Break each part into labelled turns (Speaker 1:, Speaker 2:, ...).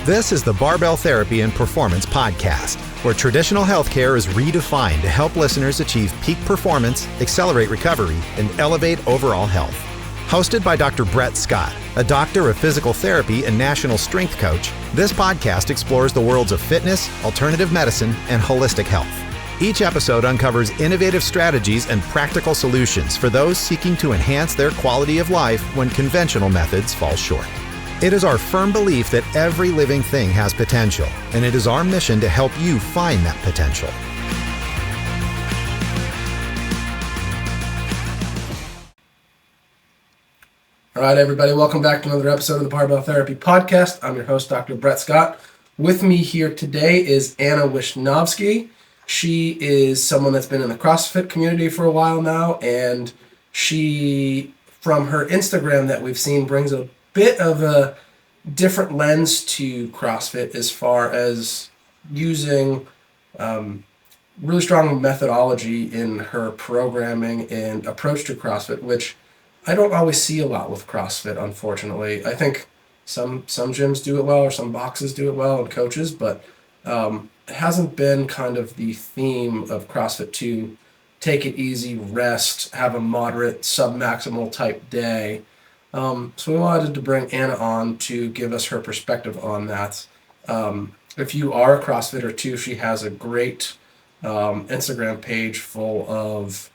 Speaker 1: This is the Barbell Therapy and Performance Podcast, where traditional healthcare is redefined to help listeners achieve peak performance, accelerate recovery, and elevate overall health. Hosted by Dr. Brett Scott, a doctor of physical therapy and national strength coach, this podcast explores the worlds of fitness, alternative medicine, and holistic health. Each episode uncovers innovative strategies and practical solutions for those seeking to enhance their quality of life when conventional methods fall short. It is our firm belief that every living thing has potential, and it is our mission to help you find that potential.
Speaker 2: All right, everybody, welcome back to another episode of the Barbell Therapy Podcast. I'm your host, Dr. Brett Scott. With me here today is Anna Wishnowsky. She is someone that's been in the CrossFit community for a while now, and she, from her Instagram that we've seen, brings a bit of a different lens to CrossFit as far as using really strong methodology in her programming and approach to CrossFit, which I don't always see a lot with CrossFit, unfortunately. I think some gyms do it well, or some boxes do it well, and coaches, but it hasn't been kind of the theme of CrossFit to take it easy, rest, have a moderate, sub-maximal type day. So we wanted to bring Anna on to give us her perspective on that. If you are a CrossFitter too, she has a great Instagram page full of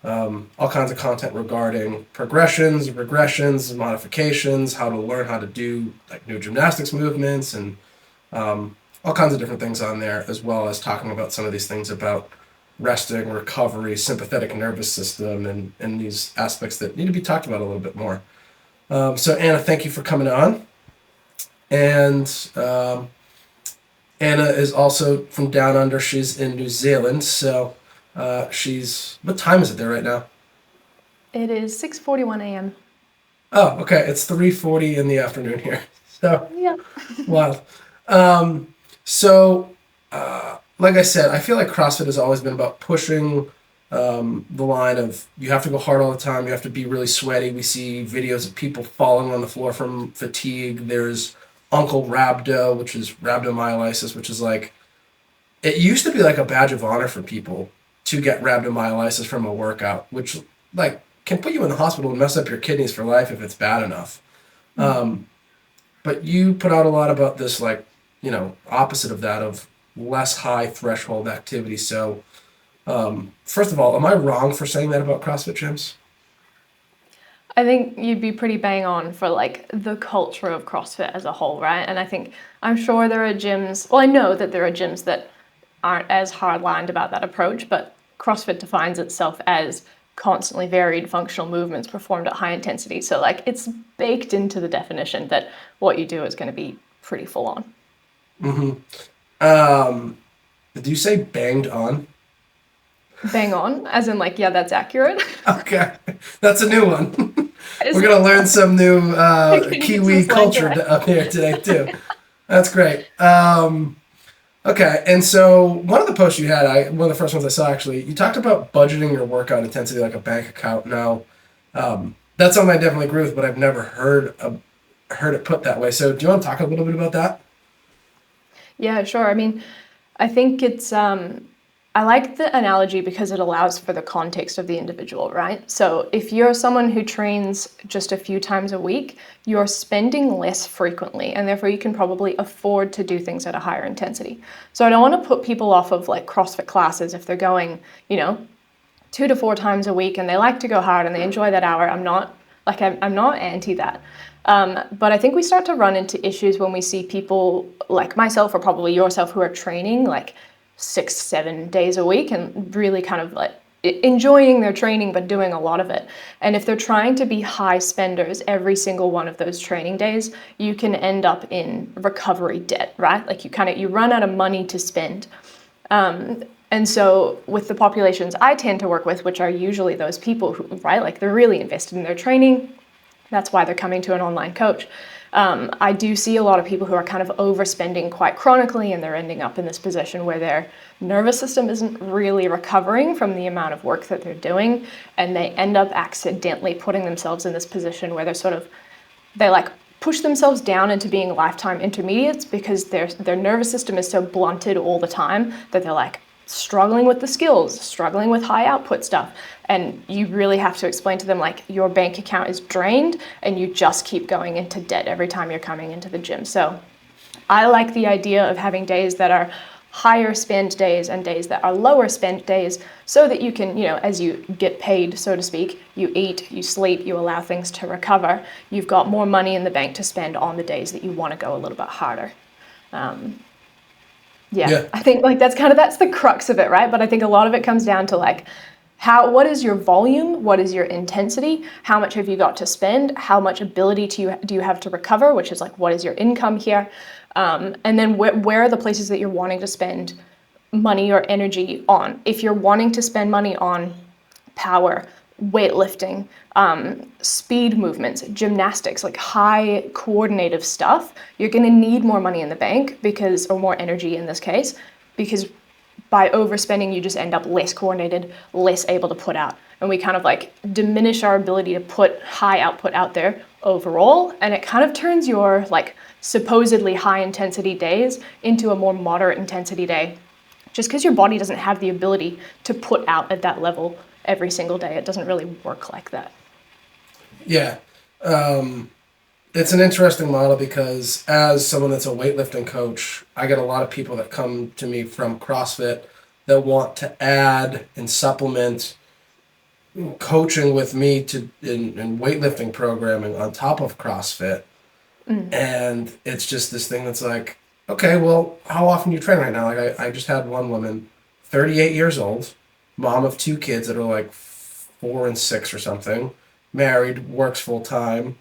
Speaker 2: all kinds of content regarding progressions, regressions, modifications, how to learn how to do like new gymnastics movements, and all kinds of different things on there, as well as talking about some of these things about resting, recovery, sympathetic nervous system, and these aspects that need to be talked about a little bit more. So Anna, thank you for coming on. And Anna is also from down under. She's in New Zealand. So what time is it there right now?
Speaker 3: It is 6:41 a.m.
Speaker 2: Oh, okay. It's 3:40 in the afternoon here. So
Speaker 3: yeah.
Speaker 2: Wild. Like I said, I feel like CrossFit has always been about pushing the line of you have to go hard all the time, you have to be really sweaty. We see videos of people falling on the floor from fatigue. There's Uncle Rhabdo, which is rhabdomyolysis, which is like, it used to be like a badge of honor for people to get rhabdomyolysis from a workout, which like can put you in the hospital and mess up your kidneys for life if it's bad enough. But you put out a lot about this, like, opposite of that, of less high threshold activity. So first of all, am I wrong for saying that about CrossFit gyms?
Speaker 3: I think you'd be pretty bang on for like the culture of CrossFit as a whole, right? And I'm sure there are gyms, well, I know that there are gyms that aren't as hard-lined about that approach, but CrossFit defines itself as constantly varied functional movements performed at high intensity. So like it's baked into the definition that what you do is going to be pretty full on.
Speaker 2: Mm-hmm. Did you say banged on?
Speaker 3: Bang on, as in like, yeah, that's accurate.
Speaker 2: Okay, that's a new one. We're going to learn some new Kiwi culture up here today too. That's great. Okay, and so one of the posts you had, one of the first ones I saw actually, you talked about budgeting your workout intensity like a bank account. Now, that's something I definitely agree with, but I've never heard it put that way. So do you want to talk a little bit about that?
Speaker 3: Yeah, sure. I mean, I think it's, I like the analogy because it allows for the context of the individual, right? So if you're someone who trains just a few times a week, you're spending less frequently, and therefore you can probably afford to do things at a higher intensity. So I don't want to put people off of like CrossFit classes if they're going, 2 to 4 times a week and they like to go hard and they enjoy that hour. I'm not anti that. But I think we start to run into issues when we see people like myself, or probably yourself, who are training like 6-7 days a week and really kind of like enjoying their training, but doing a lot of it. And if they're trying to be high spenders every single one of those training days, you can end up in recovery debt, right? Like you run out of money to spend. And so with the populations I tend to work with, which are usually those people who, right, like they're really invested in their training. That's why they're coming to an online coach. I do see a lot of people who are kind of overspending quite chronically, and they're ending up in this position where their nervous system isn't really recovering from the amount of work that they're doing, and they end up accidentally putting themselves in this position where they push themselves down into being lifetime intermediates because their nervous system is so blunted all the time that they're like struggling with the skills, struggling with high output stuff. And you really have to explain to them like your bank account is drained and you just keep going into debt every time you're coming into the gym. So I like the idea of having days that are higher spend days and days that are lower spend days so that you can, as you get paid, so to speak, you eat, you sleep, you allow things to recover. You've got more money in the bank to spend on the days that you want to go a little bit harder. I think like that's the crux of it, right? But I think a lot of it comes down to like what is your volume? What is your intensity? How much have you got to spend? How much ability do you have to recover? Which is like, what is your income here? And then where are the places that you're wanting to spend money or energy on? If you're wanting to spend money on power, weightlifting, speed movements, gymnastics, like high coordinative stuff, you're going to need more money in the bank or more energy in this case, because by overspending, you just end up less coordinated, less able to put out. And we kind of like diminish our ability to put high output out there overall. And it kind of turns your like supposedly high intensity days into a more moderate intensity day, just because your body doesn't have the ability to put out at that level every single day. It doesn't really work like that.
Speaker 2: Yeah. It's an interesting model because as someone that's a weightlifting coach, I get a lot of people that come to me from CrossFit that want to add and supplement coaching with me in weightlifting programming on top of CrossFit. And it's just this thing that's like, okay, well, how often do you train right now? Like I just had one woman, 38 years old, mom of 2 kids that are like 4 and 6 or something, married, works full time,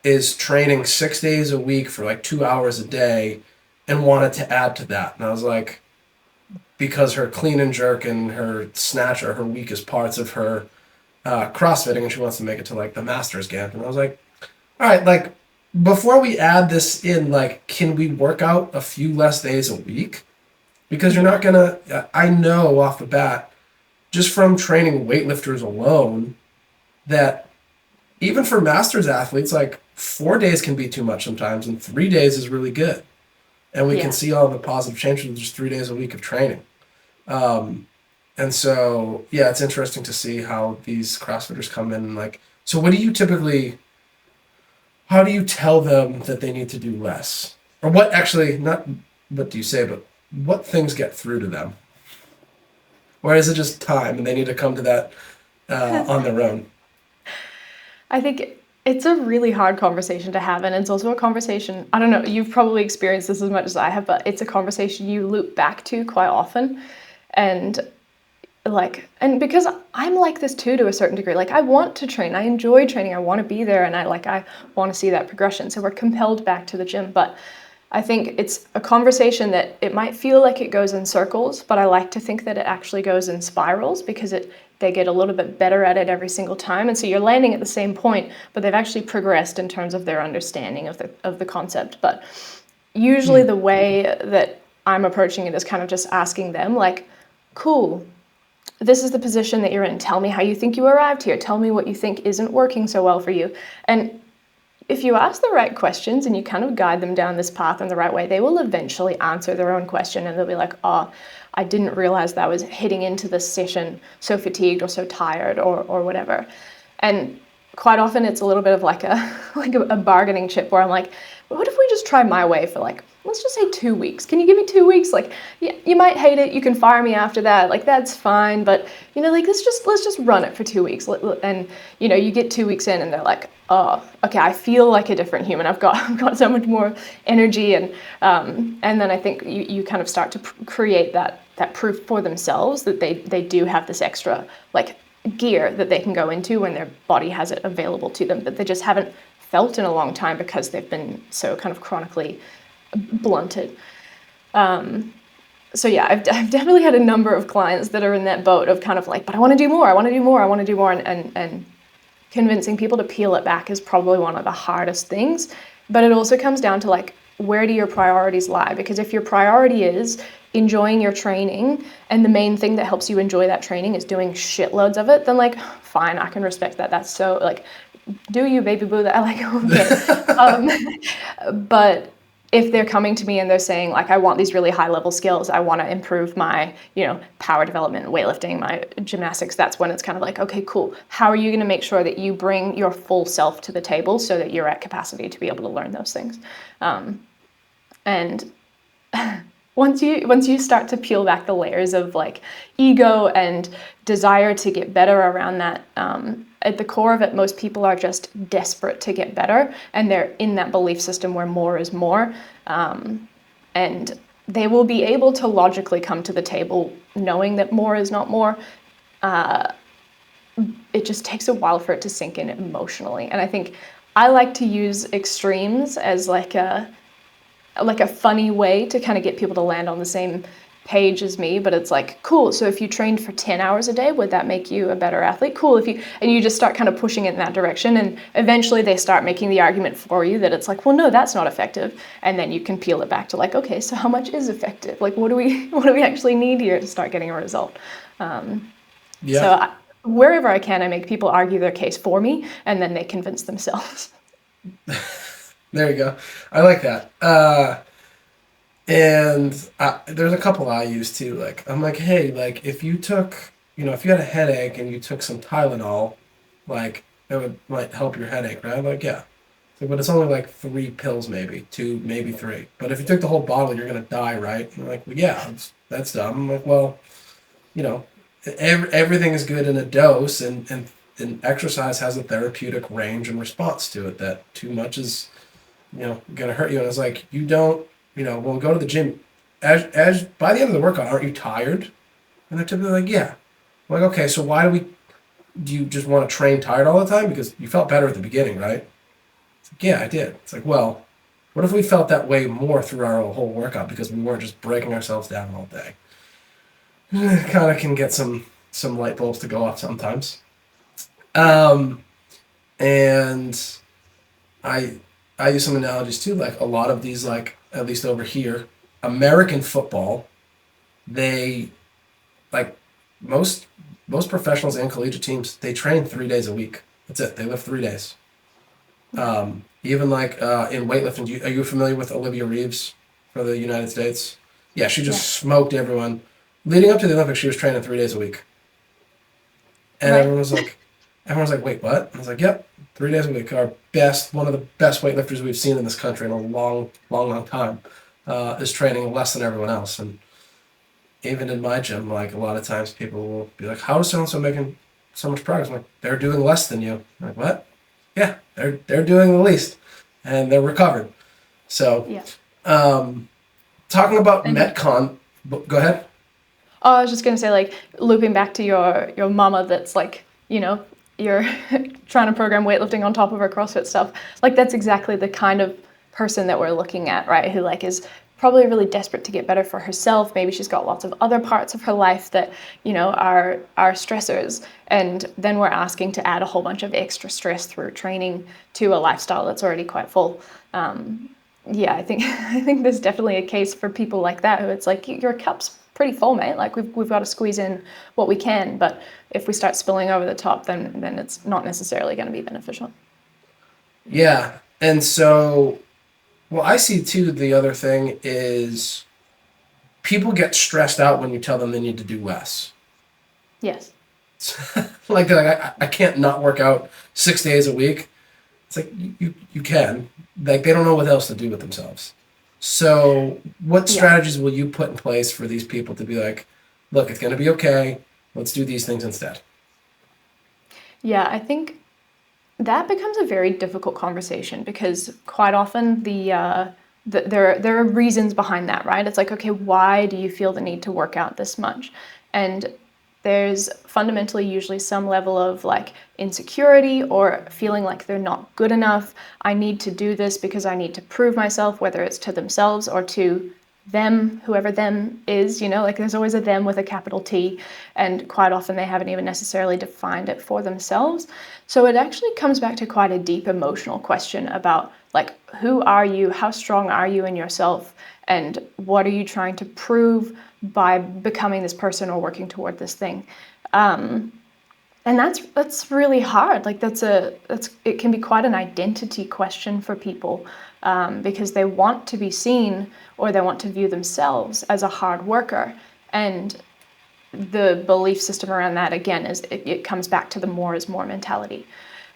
Speaker 2: is training 6 days a week for like 2 hours a day and wanted to add to that. And I was like, because her clean and jerk and her snatch are her weakest parts of her CrossFitting, and she wants to make it to like the master's camp. And I was like, all right, like before we add this in, like, can we work out a few less days a week? Because you're not gonna, I know off the bat, just from training weightlifters alone, that even for masters athletes, like 4 days can be too much sometimes, and 3 days is really good. And we can see all the positive changes with just 3 days a week of training. And so, yeah, it's interesting to see how these CrossFitters come in and like, so what do you typically, how do you tell them that they need to do less? Or what actually, not what do you say, but what things get through to them? Or is it just time and they need to come to that on their own?
Speaker 3: I think it's a really hard conversation to have, and it's also a conversation, I don't know, you've probably experienced this as much as I have, but it's a conversation you loop back to quite often. And because I'm like this too, to a certain degree, like I want to train, I enjoy training, I want to be there, and I want to see that progression. So we're compelled back to the gym, but I think it's a conversation that it might feel like it goes in circles, but I like to think that it actually goes in spirals because they get a little bit better at it every single time. And so you're landing at the same point, but they've actually progressed in terms of their understanding of the concept. But usually the way that I'm approaching it is kind of just asking them like, cool, this is the position that you're in. Tell me how you think you arrived here. Tell me what you think isn't working so well for you. And if you ask the right questions and you kind of guide them down this path in the right way, they will eventually answer their own question and they'll be like, oh, I didn't realize that I was heading into this session so fatigued or so tired or whatever. And quite often it's a little bit of like a bargaining chip where I'm like, what if we just try my way for like, let's just say 2 weeks. Can you give me 2 weeks? Like, yeah, you might hate it. You can fire me after that. Like, that's fine. But, like, let's just run it for 2 weeks. And, you get 2 weeks in and they're like, oh, okay, I feel like a different human. I've got so much more energy. And then I think you kind of start to create that proof for themselves that they do have this extra, like, gear that they can go into when their body has it available to them, that they just haven't felt in a long time because they've been so kind of chronically blunted. So yeah, I've definitely had a number of clients that are in that boat of kind of like, but I want to do more, and convincing people to peel it back is probably one of the hardest things. But it also comes down to like, where do your priorities lie? Because if your priority is enjoying your training and the main thing that helps you enjoy that training is doing shitloads of it, then like, fine, I can respect that. That's so like, do you, baby boo, that I like but if they're coming to me and they're saying like, I want these really high level skills, I want to improve my, power development, weightlifting, my gymnastics, that's when it's kind of like, okay, cool. How are you going to make sure that you bring your full self to the table so that you're at capacity to be able to learn those things? And once you start to peel back the layers of like ego and desire to get better around that, at the core of it, most people are just desperate to get better, and they're in that belief system where more is more, and they will be able to logically come to the table knowing that more is not more. It just takes a while for it to sink in emotionally, and I think I like to use extremes as like a funny way to kind of get people to land on the same page as me. But it's like, cool, so if you trained for 10 hours a day, would that make you a better athlete? Cool. And you just start kind of pushing it in that direction, and eventually they start making the argument for you that it's like, well, no, that's not effective. And then you can peel it back to like, okay, so how much is effective? Like, what do we actually need here to start getting a result? So wherever I can, I make people argue their case for me, and then they convince themselves.
Speaker 2: There you go. I like that. And there's a couple I use too. Like, I'm like, hey, like if you took, if you had a headache and you took some Tylenol, like that might help your headache, right? I'm like, yeah. So, but it's only like 3 pills, maybe 2, maybe 3. But if you took the whole bottle, you're gonna die, right? And I'm like, well, yeah, that's dumb. I'm like, well, everything is good in a dose, and exercise has a therapeutic range and response to it. That too much is gonna hurt you. And it's like, you don't, when we go to the gym, as by the end of the workout, aren't you tired? And they're typically like, yeah. I'm like, okay, so do you just want to train tired all the time? Because you felt better at the beginning, right? It's like, yeah, I did. It's like, well, what if we felt that way more through our whole workout because we weren't just breaking ourselves down all day? Kind of can get some light bulbs to go off sometimes. And I use some analogies too, like a lot of these, like at least over here, American football, they like most professionals and collegiate teams, they train 3 days a week. That's it. They lift 3 days. Even like in weightlifting, are you familiar with Olivia Reeves for the United States? Yeah, she just smoked everyone. Leading up to the Olympics, she was training 3 days a week. And
Speaker 3: right.
Speaker 2: everyone was like, wait, what? I was like, yep, 3 days a week. One of the best weightlifters we've seen in this country in a long, long, long time is training less than everyone else. And even in my gym, like a lot of times people will be like, how is so-and-so making so much progress? I'm like, they're doing less than you. I'm like, what? Yeah, they're doing the least, and they're recovered. So, talking about MetCon, go ahead.
Speaker 3: Oh, I was just gonna say, like, looping back to your mama that's like, you're trying to program weightlifting on top of her CrossFit stuff. Like, that's exactly the kind of person that we're looking at, right? Who like is probably really desperate to get better for herself. Maybe she's got lots of other parts of her life that, are stressors. And then we're asking to add a whole bunch of extra stress through training to a lifestyle that's already quite full. I think there's definitely a case for people like that who it's like, your cup's pretty full, mate. Like we've got to squeeze in what we can. But if we start spilling over the top, then it's not necessarily going to be beneficial.
Speaker 2: Yeah. And so, well, I see too, the other thing is people get stressed out when you tell them they need to do less.
Speaker 3: Yes.
Speaker 2: like I can't not work out 6 days a week. It's like you can. Like they don't know what else to do with themselves. So what strategies will you put in place for these people to be like, look, it's going to be okay. Let's do these things instead.
Speaker 3: Yeah, I think that becomes a very difficult conversation because quite often there are reasons behind that, right? It's like, okay, why do you feel the need to work out this much? And there's fundamentally usually some level of like insecurity or feeling like they're not good enough. I need to do this because I need to prove myself, whether it's to themselves or to them, whoever them is, like there's always a them with a capital T, and quite often they haven't even necessarily defined it for themselves. So it actually comes back to quite a deep emotional question about like, who are you? How strong are you in yourself? And what are you trying to prove by becoming this person or working toward this thing? And that's really hard. Like it can be quite an identity question for people, because they want to be seen, or they want to view themselves as a hard worker. And the belief system around that, again, is it comes back to the more is more mentality.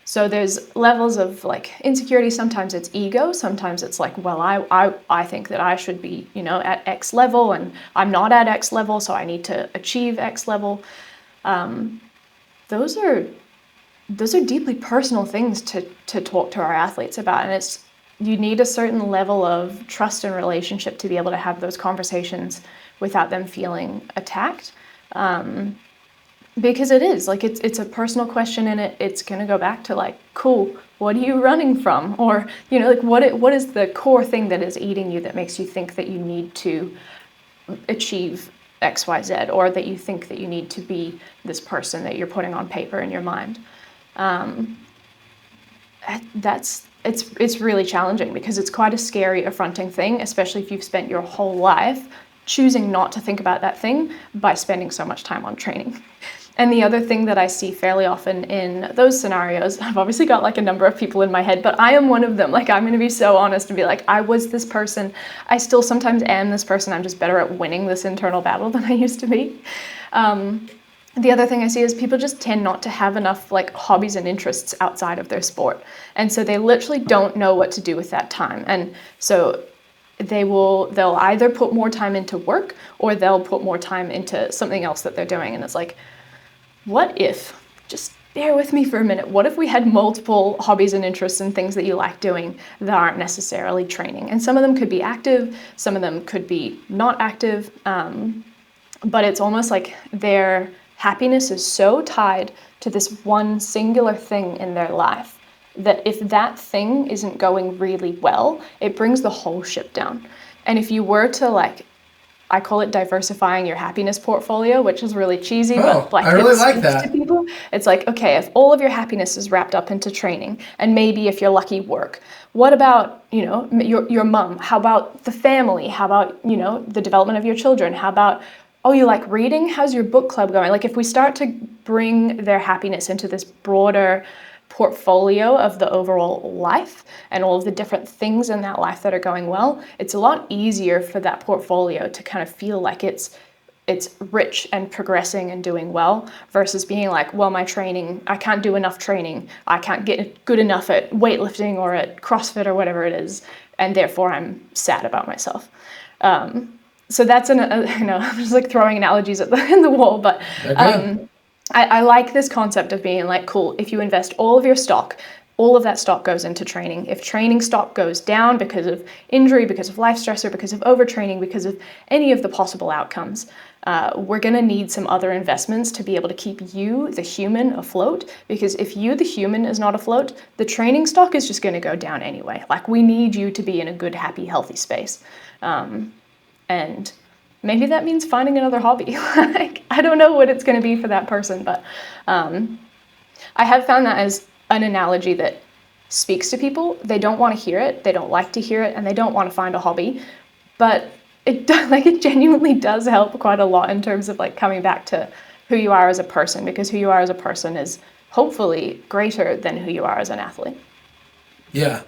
Speaker 3: So there's levels of like insecurity. Sometimes it's ego. Sometimes it's like, well, I think that I should be, at X level, and I'm not at X level, so I need to achieve X level. Those are deeply personal things to talk to our athletes about. And you need a certain level of trust and relationship to be able to have those conversations without them feeling attacked. Because it is like it's a personal question, and it's going to go back to like, cool, what are you running from? Or, like what is the core thing that is eating you that makes you think that you need to achieve XYZ, or that you think that you need to be this person that you're putting on paper in your mind. It's really challenging, because it's quite a scary, affronting thing, especially if you've spent your whole life choosing not to think about that thing by spending so much time on training. And the other thing that I see fairly often in those scenarios, I've obviously got like a number of people in my head, but I am one of them. Like, I'm going to be so honest and be like, I was this person. I still sometimes am this person. I'm just better at winning this internal battle than I used to be. The other thing I see is people just tend not to have enough like hobbies and interests outside of their sport. And so they literally don't know what to do with that time. And so they'll either put more time into work, or they'll put more time into something else that they're doing. And it's like, what if, just bear with me for a minute, what if we had multiple hobbies and interests and things that you like doing that aren't necessarily training? And some of them could be active, some of them could be not active, but it's almost like their happiness is so tied to this one singular thing in their life that if that thing isn't going really well, it brings the whole ship down. And if you were to I call it diversifying your happiness portfolio, which is really cheesy, but
Speaker 2: I really like that.
Speaker 3: To people, it's like, okay, if all of your happiness is wrapped up into training, and maybe if you're lucky, work, what about, your mom? How about the family? How about, the development of your children? How about, oh, you like reading? How's your book club going? Like, if we start to bring their happiness into this broader portfolio of the overall life and all of the different things in that life that are going well, it's a lot easier for that portfolio to kind of feel like it's rich and progressing and doing well, versus being like, well, my training, I can't do enough training, I can't get good enough at weightlifting or at CrossFit or whatever it is, and therefore I'm sad about myself. So that's I'm just like throwing analogies at in the wall, but I like this concept of being like, cool, if you invest all of your stock, all of that stock goes into training. If training stock goes down because of injury, because of life stressor, because of overtraining, because of any of the possible outcomes, we're going to need some other investments to be able to keep you, the human, afloat. Because if you, the human, is not afloat, the training stock is just going to go down anyway. Like, we need you to be in a good, happy, healthy space. And maybe that means finding another hobby. I don't know what it's going to be for that person, but I have found that as an analogy that speaks to people. They don't want to hear it, they don't like to hear it, and they don't want to find a hobby. But it genuinely does help quite a lot in terms of like coming back to who you are as a person, because who you are as a person is hopefully greater than who you are as an athlete.
Speaker 2: Yeah.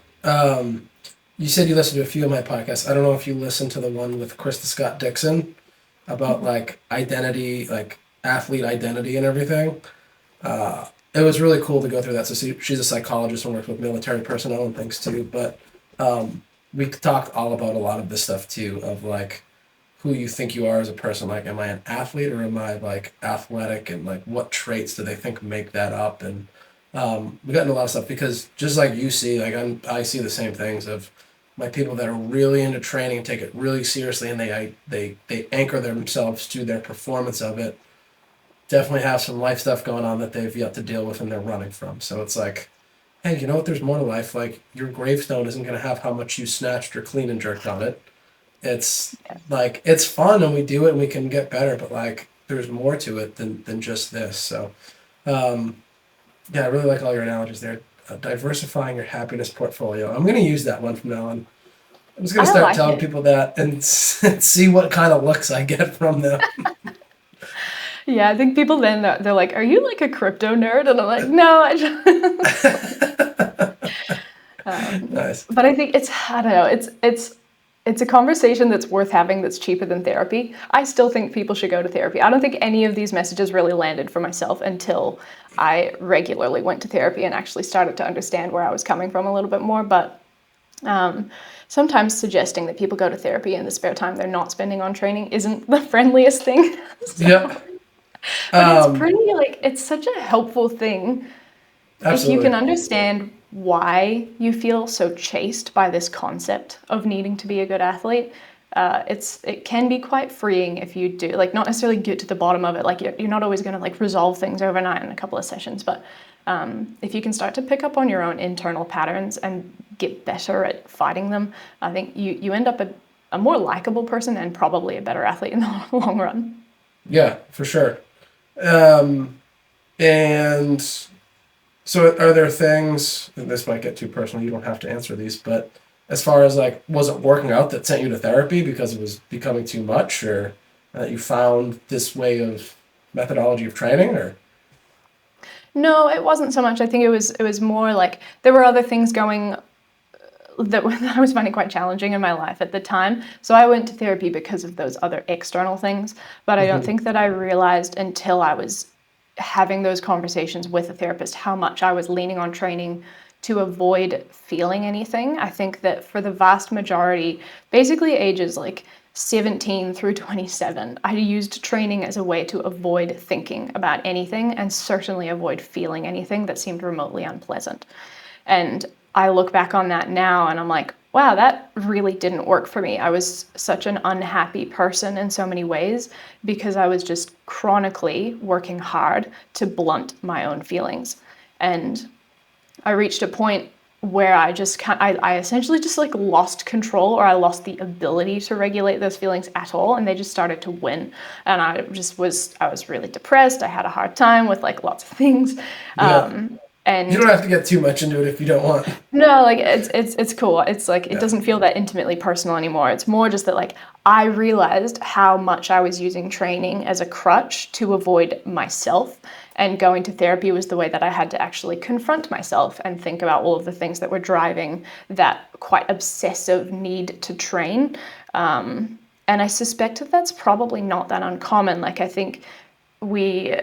Speaker 2: You said you listened to a few of my podcasts. I don't know if you listened to the one with Krista Scott Dixon about like identity, like athlete identity and everything. It was really cool to go through that. So she's a psychologist and works with military personnel and things too. But we talked all about a lot of this stuff too, of like who you think you are as a person. Like, am I an athlete, or am I like athletic, and like what traits do they think make that up? And we got into a lot of stuff, because just like you see, like I see the same things of my people that are really into training and take it really seriously, and they anchor themselves to their performance of it, definitely have some life stuff going on that they've yet to deal with and they're running from. So it's like, hey, you know what, there's more to life. Like, your gravestone isn't going to have how much you snatched or clean and jerked on it. It's like, it's fun and we do it and we can get better, but like there's more to it than just this. So yeah, I really like all your analogies there. Diversifying your happiness portfolio. I'm going to use that one from now on. I'm just going to start telling people that and see what kind of looks I get from them.
Speaker 3: Yeah, I think people then they're like, "Are you like a crypto nerd?" And I'm like, "No, I just."
Speaker 2: Nice.
Speaker 3: But I think I don't know, it's a conversation that's worth having that's cheaper than therapy. I still think people should go to therapy. I don't think any of these messages really landed for myself until I regularly went to therapy and actually started to understand where I was coming from a little bit more. But sometimes suggesting that people go to therapy in the spare time they're not spending on training isn't the friendliest thing.
Speaker 2: Yep.
Speaker 3: But it's pretty, like, it's such a helpful thing if you
Speaker 2: Absolutely.
Speaker 3: can understand why you feel so chased by this concept of needing to be a good athlete. It can be quite freeing if you do, like, not necessarily get to the bottom of it. Like, you're not always going to like resolve things overnight in a couple of sessions, but if you can start to pick up on your own internal patterns and get better at fighting them, I think you end up a more likable person and probably a better athlete in the long run.
Speaker 2: Yeah, for sure. And so are there things, and this might get too personal, you don't have to answer these, but as far as like, was it working out that sent you to therapy because it was becoming too much, or that you found this way of methodology of training, or?
Speaker 3: No, it wasn't so much. I think it was more like there were other things going that I was finding quite challenging in my life at the time. So I went to therapy because of those other external things. But I don't think that I realized until I was having those conversations with a therapist how much I was leaning on training to avoid feeling anything. I think that for the vast majority, basically ages like 17 through 27, I used training as a way to avoid thinking about anything and certainly avoid feeling anything that seemed remotely unpleasant. And I look back on that now and I'm like, wow, that really didn't work for me. I was such an unhappy person in so many ways because I was just chronically working hard to blunt my own feelings. And I reached a point where I essentially just like lost control, or I lost the ability to regulate those feelings at all, and they just started to win. And I was really depressed. I had a hard time with like lots of things.
Speaker 2: Yeah.
Speaker 3: And
Speaker 2: You don't have to get too much into it if you don't want.
Speaker 3: no, like it's cool. It's like it
Speaker 2: Yeah.
Speaker 3: doesn't feel that intimately personal anymore. It's more just that like I realized how much I was using training as a crutch to avoid myself, and going to therapy was the way that I had to actually confront myself and think about all of the things that were driving that quite obsessive need to train. And I suspect that that's probably not that uncommon. Like, I think we,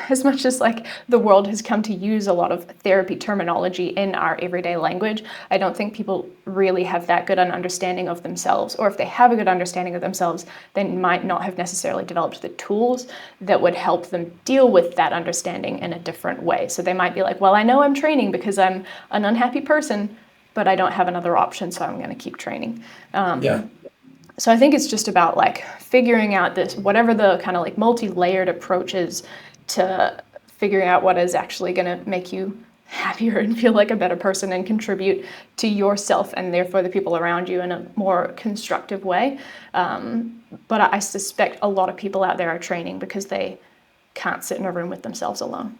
Speaker 3: as much as like the world has come to use a lot of therapy terminology in our everyday language, I don't think people really have that good an understanding of themselves. Or if they have a good understanding of themselves, they might not have necessarily developed the tools that would help them deal with that understanding in a different way. So they might be like, well, I know I'm training because I'm an unhappy person, but I don't have another option, so I'm going to keep training.
Speaker 2: Yeah.
Speaker 3: So I think it's just about like figuring out this, whatever the kind of like multi-layered approach is to figuring out what is actually going to make you happier and feel like a better person and contribute to yourself and therefore the people around you in a more constructive way. But I suspect a lot of people out there are training because they can't sit in a room with themselves alone.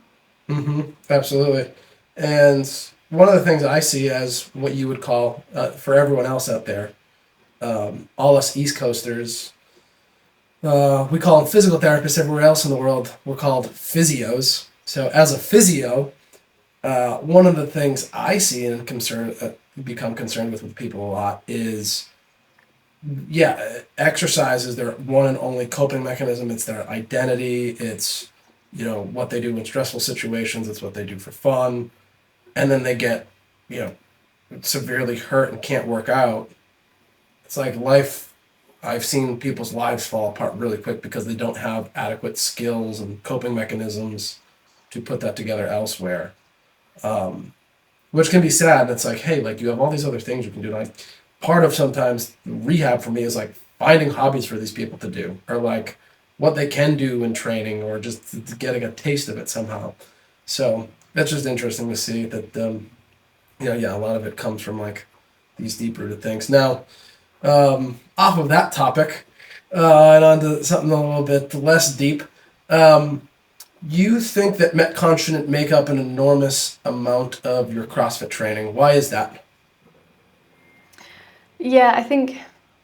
Speaker 2: Absolutely. And one of the things I see as what you would call, for everyone else out there, all us East Coasters, we call them physical therapists. Everywhere else in the world, we're called physios. So as a physio, one of the things I see and become concerned with people a lot is, exercise is their one and only coping mechanism. It's their identity. It's, what they do in stressful situations. It's what they do for fun. And then they get, severely hurt and can't work out. It's like life. I've seen people's lives fall apart really quick because they don't have adequate skills and coping mechanisms to put that together elsewhere, which can be sad. And it's like, hey, like, you have all these other things you can do. Like, part of sometimes rehab for me is like finding hobbies for these people to do, or like what they can do in training, or just getting a taste of it somehow. So that's just interesting to see that, a lot of it comes from like these deep-rooted things. Now, off of that topic, and onto something a little bit less deep, you think that MetCons shouldn't make up an enormous amount of your CrossFit training. Why is that?
Speaker 3: Yeah, I think,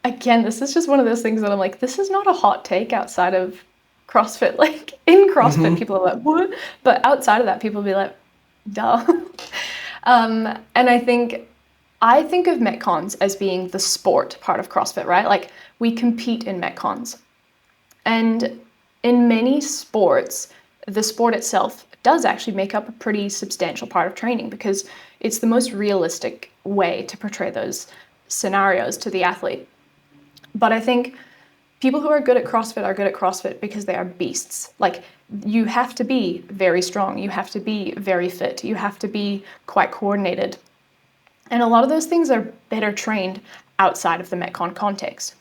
Speaker 3: again, this is just one of those things that I'm like, this is not a hot take outside of CrossFit. Like in CrossFit, people are like, what? But outside of that, people will be like, duh. And I think of MetCons as being the sport part of CrossFit, right? Like we compete in MetCons. And in many sports, the sport itself does actually make up a pretty substantial part of training because it's the most realistic way to portray those scenarios to the athlete. But I think people who are good at CrossFit because they are beasts. Like you have to be very strong, you have to be very fit, you have to be quite coordinated. And a lot of those things are better trained outside of the MetCon context.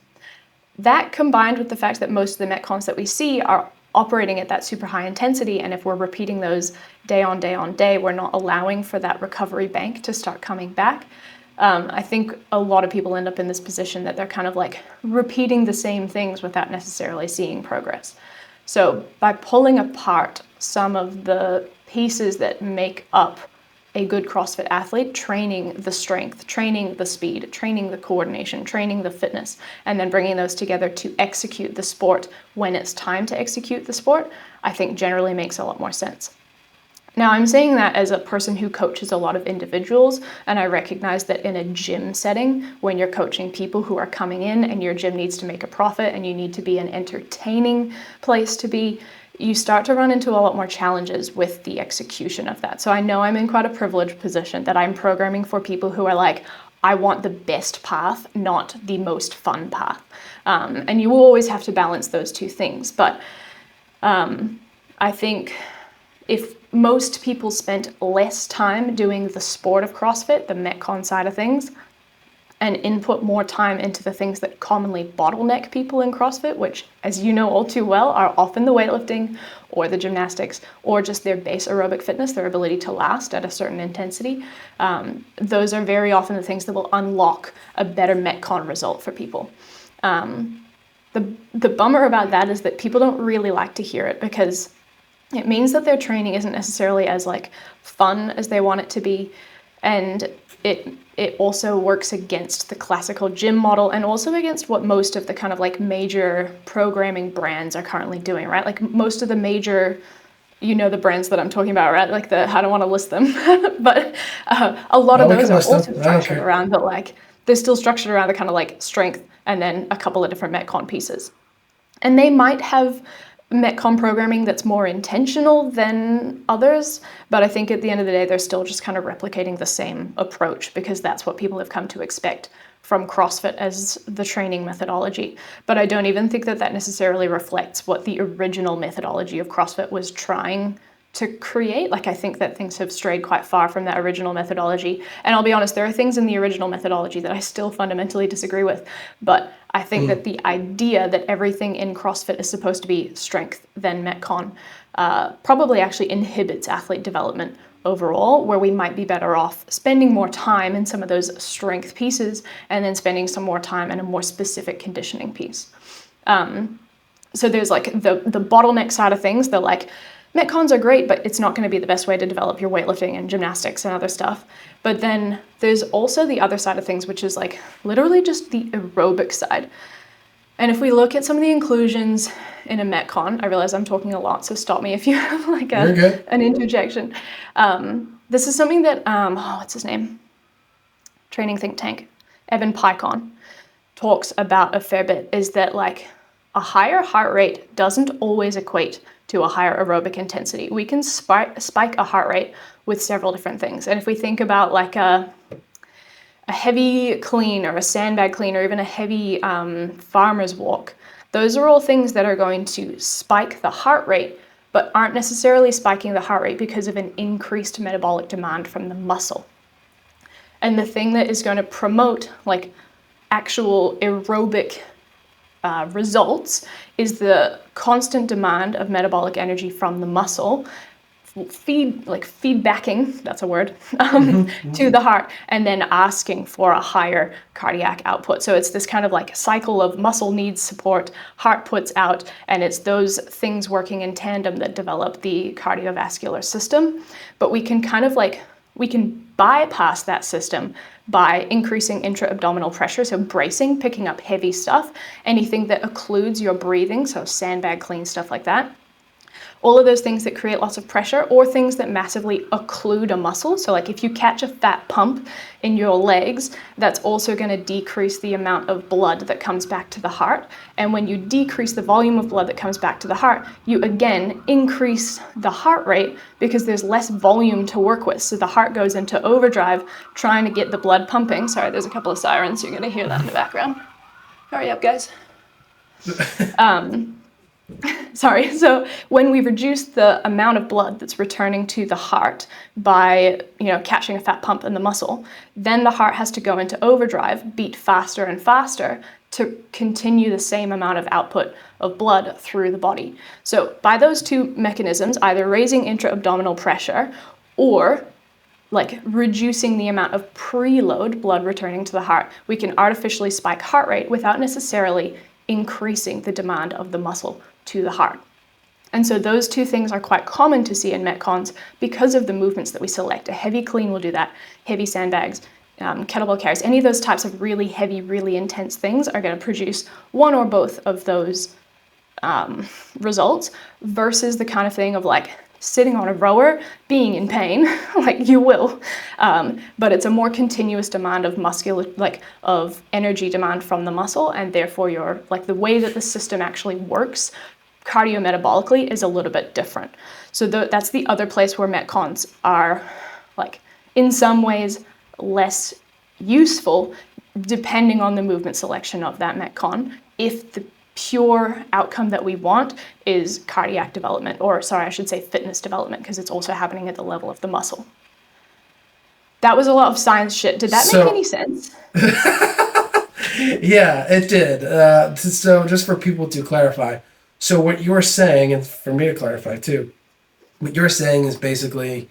Speaker 3: That combined with the fact that most of the MetCons that we see are operating at that super high intensity, and if we're repeating those day on day on day, we're not allowing for that recovery bank to start coming back. I think a lot of people end up in this position that they're kind of like repeating the same things without necessarily seeing progress. So by pulling apart some of the pieces that make up a good CrossFit athlete, training the strength, training the speed, training the coordination, training the fitness, and then bringing those together to execute the sport when it's time to execute the sport, I think generally makes a lot more sense. Now, I'm saying that as a person who coaches a lot of individuals, and I recognize that in a gym setting, when you're coaching people who are coming in and your gym needs to make a profit and you need to be an entertaining place to be, you start to run into a lot more challenges with the execution of that. So I know I'm in quite a privileged position that I'm programming for people who are like, I want the best path, not the most fun path. And you will always have to balance those two things. But I think if most people spent less time doing the sport of CrossFit, the MetCon side of things, and input more time into the things that commonly bottleneck people in CrossFit, which, as you know all too well, are often the weightlifting or the gymnastics or just their base aerobic fitness, their ability to last at a certain intensity. Those are very often the things that will unlock a better MetCon result for people. The bummer about that is that people don't really like to hear it because it means that their training isn't necessarily as like fun as they want it to be, and it also works against the classical gym model and also against what most of the kind of like major programming brands are currently doing, right? Like most of the major, the brands that I'm talking about, right? Like I don't want to list them, but a lot of those are also structured around the they're still structured around the kind of like strength and then a couple of different MetCon pieces. And they might have MetCon programming that's more intentional than others, but I think at the end of the day, they're still just kind of replicating the same approach because that's what people have come to expect from CrossFit as the training methodology. But I don't even think that necessarily reflects what the original methodology of CrossFit was trying to create. Like, I think that things have strayed quite far from that original methodology. And I'll be honest, there are things in the original methodology that I still fundamentally disagree with. But I think that the idea that everything in CrossFit is supposed to be strength, then MetCon, probably actually inhibits athlete development overall, where we might be better off spending more time in some of those strength pieces and then spending some more time in a more specific conditioning piece. So there's like the bottleneck side of things. They're like, MetCons are great, but it's not going to be the best way to develop your weightlifting and gymnastics and other stuff. But then there's also the other side of things, which is like literally just the aerobic side. And if we look at some of the inclusions in a MetCon, I realize I'm talking a lot, so stop me if you have like an interjection. This is something that, what's his name? Training think tank, Evan Pycon, talks about a fair bit, is that like a higher heart rate doesn't always equate to a higher aerobic intensity. We can spike a heart rate with several different things. And if we think about like a heavy clean or a sandbag clean or even a heavy farmer's walk, those are all things that are going to spike the heart rate, but aren't necessarily spiking the heart rate because of an increased metabolic demand from the muscle. And the thing that is going to promote like actual aerobic results is the constant demand of metabolic energy from the muscle, feedbacking, that's a word, to the heart, and then asking for a higher cardiac output. So it's this kind of like cycle of muscle needs support, heart puts out, and it's those things working in tandem that develop the cardiovascular system. But we can kind of like We can bypass that system by increasing intra-abdominal pressure, so bracing, picking up heavy stuff, anything that occludes your breathing, so sandbag clean, stuff like that. All of those things that create lots of pressure, or things that massively occlude a muscle. So like if you catch a fat pump in your legs, that's also going to decrease the amount of blood that comes back to the heart. And when you decrease the volume of blood that comes back to the heart, you again increase the heart rate because there's less volume to work with. So the heart goes into overdrive trying to get the blood pumping. Sorry, there's a couple of sirens. You're going to hear that in the background. Hurry up, guys. Sorry, so when we reduce the amount of blood that's returning to the heart by, catching a fat pump in the muscle, then the heart has to go into overdrive, beat faster and faster to continue the same amount of output of blood through the body. So by those two mechanisms, either raising intra-abdominal pressure or like reducing the amount of preload blood returning to the heart, we can artificially spike heart rate without necessarily increasing the demand of the muscle to the heart. And so those two things are quite common to see in MetCons because of the movements that we select. A heavy clean will do that, heavy sandbags, kettlebell carries, any of those types of really heavy, really intense things are going to produce one or both of those results versus the kind of thing of like sitting on a rower, being in pain, like you will, but it's a more continuous demand of of energy demand from the muscle, and therefore the way that the system actually works cardiometabolically is a little bit different. So that's the other place where MetCons are in some ways less useful depending on the movement selection of that MetCon, if the pure outcome that we want is cardiac development, or I should say fitness development, because it's also happening at the level of the muscle. That was a lot of science shit. Did that make any sense?
Speaker 2: Yeah, it did. So just for people to clarify, so what you're saying, and for me to clarify too, what you're saying is basically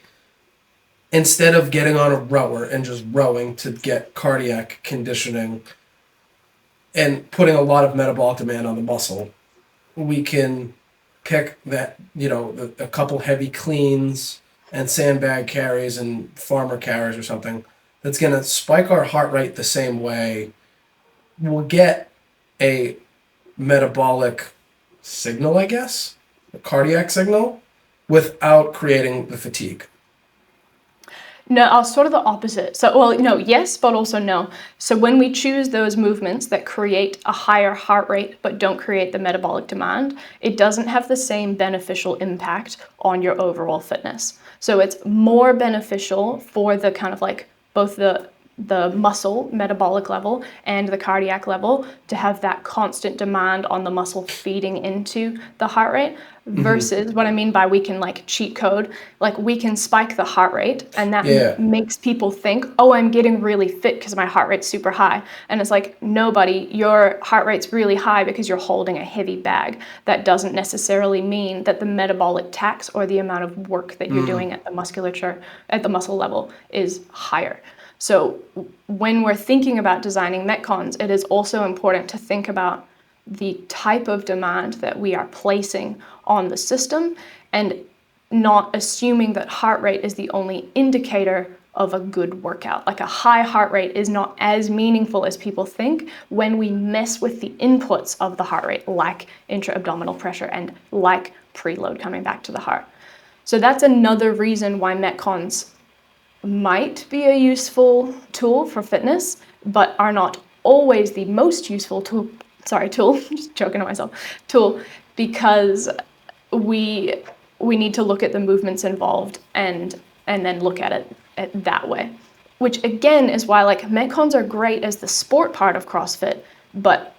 Speaker 2: instead of getting on a rower and just rowing to get cardiac conditioning and putting a lot of metabolic demand on the muscle, we can pick that, a couple heavy cleans and sandbag carries and farmer carries or something that's going to spike our heart rate the same way. We'll get a metabolic signal, I guess, a cardiac signal, without creating the fatigue.
Speaker 3: No, sort of the opposite. So, yes, but also no. So when we choose those movements that create a higher heart rate but don't create the metabolic demand, it doesn't have the same beneficial impact on your overall fitness. So it's more beneficial for the kind of both the muscle metabolic level and the cardiac level to have that constant demand on the muscle feeding into the heart rate versus what I mean by we can cheat code, we can spike the heart rate and that makes people think, oh, I'm getting really fit because my heart rate's super high. And it's no, buddy, your heart rate's really high because you're holding a heavy bag. That doesn't necessarily mean that the metabolic tax or the amount of work that you're doing at the muscle level is higher. So when we're thinking about designing MetCons, it is also important to think about the type of demand that we are placing on the system and not assuming that heart rate is the only indicator of a good workout. A high heart rate is not as meaningful as people think when we mess with the inputs of the heart rate, like intra-abdominal pressure and like preload coming back to the heart. So that's another reason why MetCons might be a useful tool for fitness, but are not always the most useful tool, just joking to myself, because we need to look at the movements involved and then look at it that way. Which again is why MetCons are great as the sport part of CrossFit, but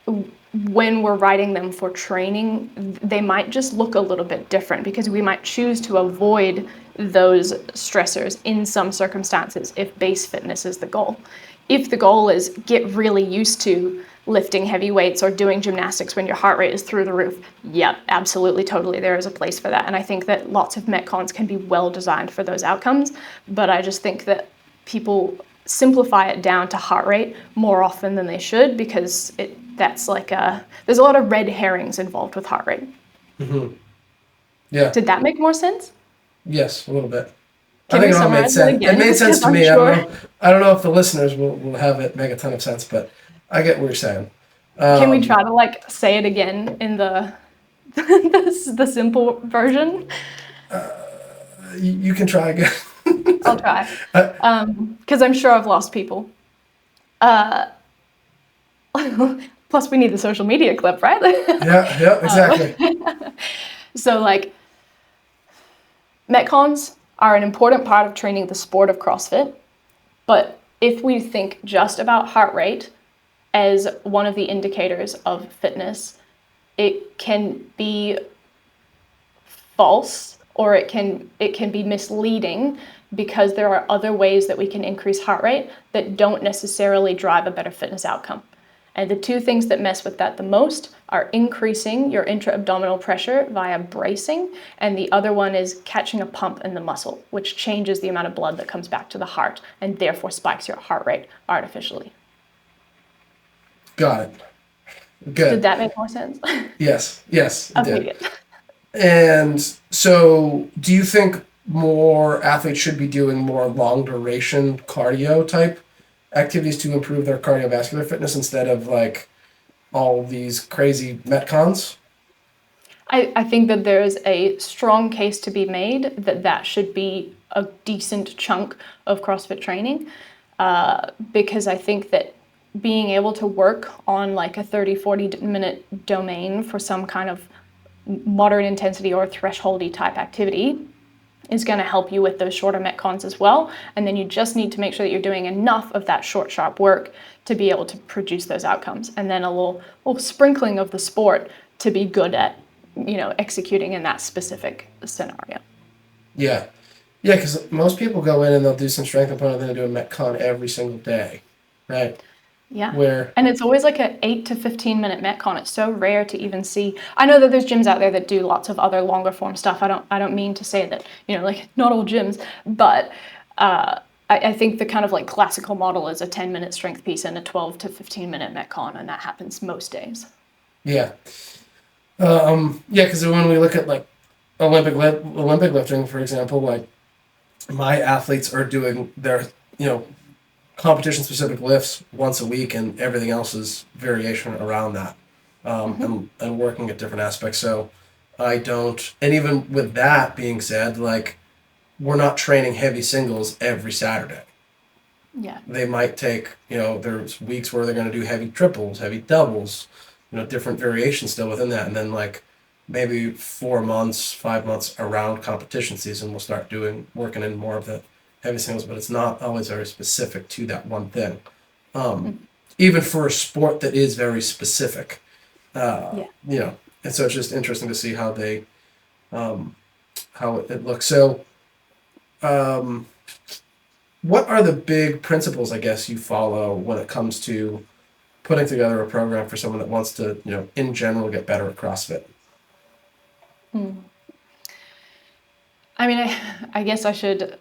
Speaker 3: when we're writing them for training, they might just look a little bit different because we might choose to avoid those stressors in some circumstances if base fitness is the goal. If the goal is get really used to lifting heavy weights or doing gymnastics when your heart rate is through the roof, yeah, absolutely, totally, there is a place for that. And I think that lots of MetCons can be well designed for those outcomes, but I just think that people simplify it down to heart rate more often than they should because there's a lot of red herrings involved with heart rate.
Speaker 2: Mm-hmm. Yeah.
Speaker 3: Did that make more sense?
Speaker 2: Yes, a little bit. I think it all made sense. It made sense to me.
Speaker 3: Sure.
Speaker 2: I don't know if the listeners will have it make a ton of sense, but I get what you're saying.
Speaker 3: Can we try to like say it again in the the simple version?
Speaker 2: You can try again.
Speaker 3: I'll try. Because I'm sure I've lost people. Plus, we need the social media clip, right?
Speaker 2: Yeah, exactly.
Speaker 3: So, like, MetCons are an important part of training the sport of CrossFit. But if we think just about heart rate as one of the indicators of fitness, it can be false, or it can be misleading, because there are other ways that we can increase heart rate that don't necessarily drive a better fitness outcome. And the two things that mess with that the most are increasing your intra-abdominal pressure via bracing, and the other one is catching a pump in the muscle, which changes the amount of blood that comes back to the heart and therefore spikes your heart rate artificially.
Speaker 2: Got it. Good.
Speaker 3: Did that make more sense?
Speaker 2: Yes, it
Speaker 3: Okay,
Speaker 2: did.
Speaker 3: good.
Speaker 2: And so do you think more athletes should be doing more long duration cardio type activities to improve their cardiovascular fitness instead of like all these crazy MetCons?
Speaker 3: I think that there's a strong case to be made that should be a decent chunk of CrossFit training, because I think that being able to work on like a 30-40 minute domain for some kind of moderate intensity or thresholdy type activity is going to help you with those shorter MetCons as well. And then you just need to make sure that you're doing enough of that short, sharp work to be able to produce those outcomes. And then a little sprinkling of the sport to be good at, executing in that specific scenario.
Speaker 2: Yeah, because most people go in and they'll do some strength component, then they do a MetCon every single day, right?
Speaker 3: Yeah. And it's always like an 8 to 15 minute MetCon. It's so rare to even see. I know that there's gyms out there that do lots of other longer form stuff. I don't mean to say that, like not all gyms, but I think the kind of like classical model is a 10-minute strength piece and a 12 to 15 minute MetCon, and that happens most days.
Speaker 2: Yeah. Because when we look at like Olympic lifting, for example, like my athletes are doing their, competition specific lifts once a week, and everything else is variation around that, and working at different aspects. So I don't, and even with that being said, like we're not training heavy singles every Saturday.
Speaker 3: Yeah.
Speaker 2: They might take, there's weeks where they're going to do heavy triples, heavy doubles, different variations still within that. And then like maybe 4 months, 5 months around competition season, we'll start working in more of the heavy singles, but it's not always very specific to that one thing. Even for a sport that is very specific, and so it's just interesting to see how they, how it looks. So, what are the big principles, I guess, you follow when it comes to putting together a program for someone that wants to, in general, get better at CrossFit?
Speaker 3: I mean, I guess I should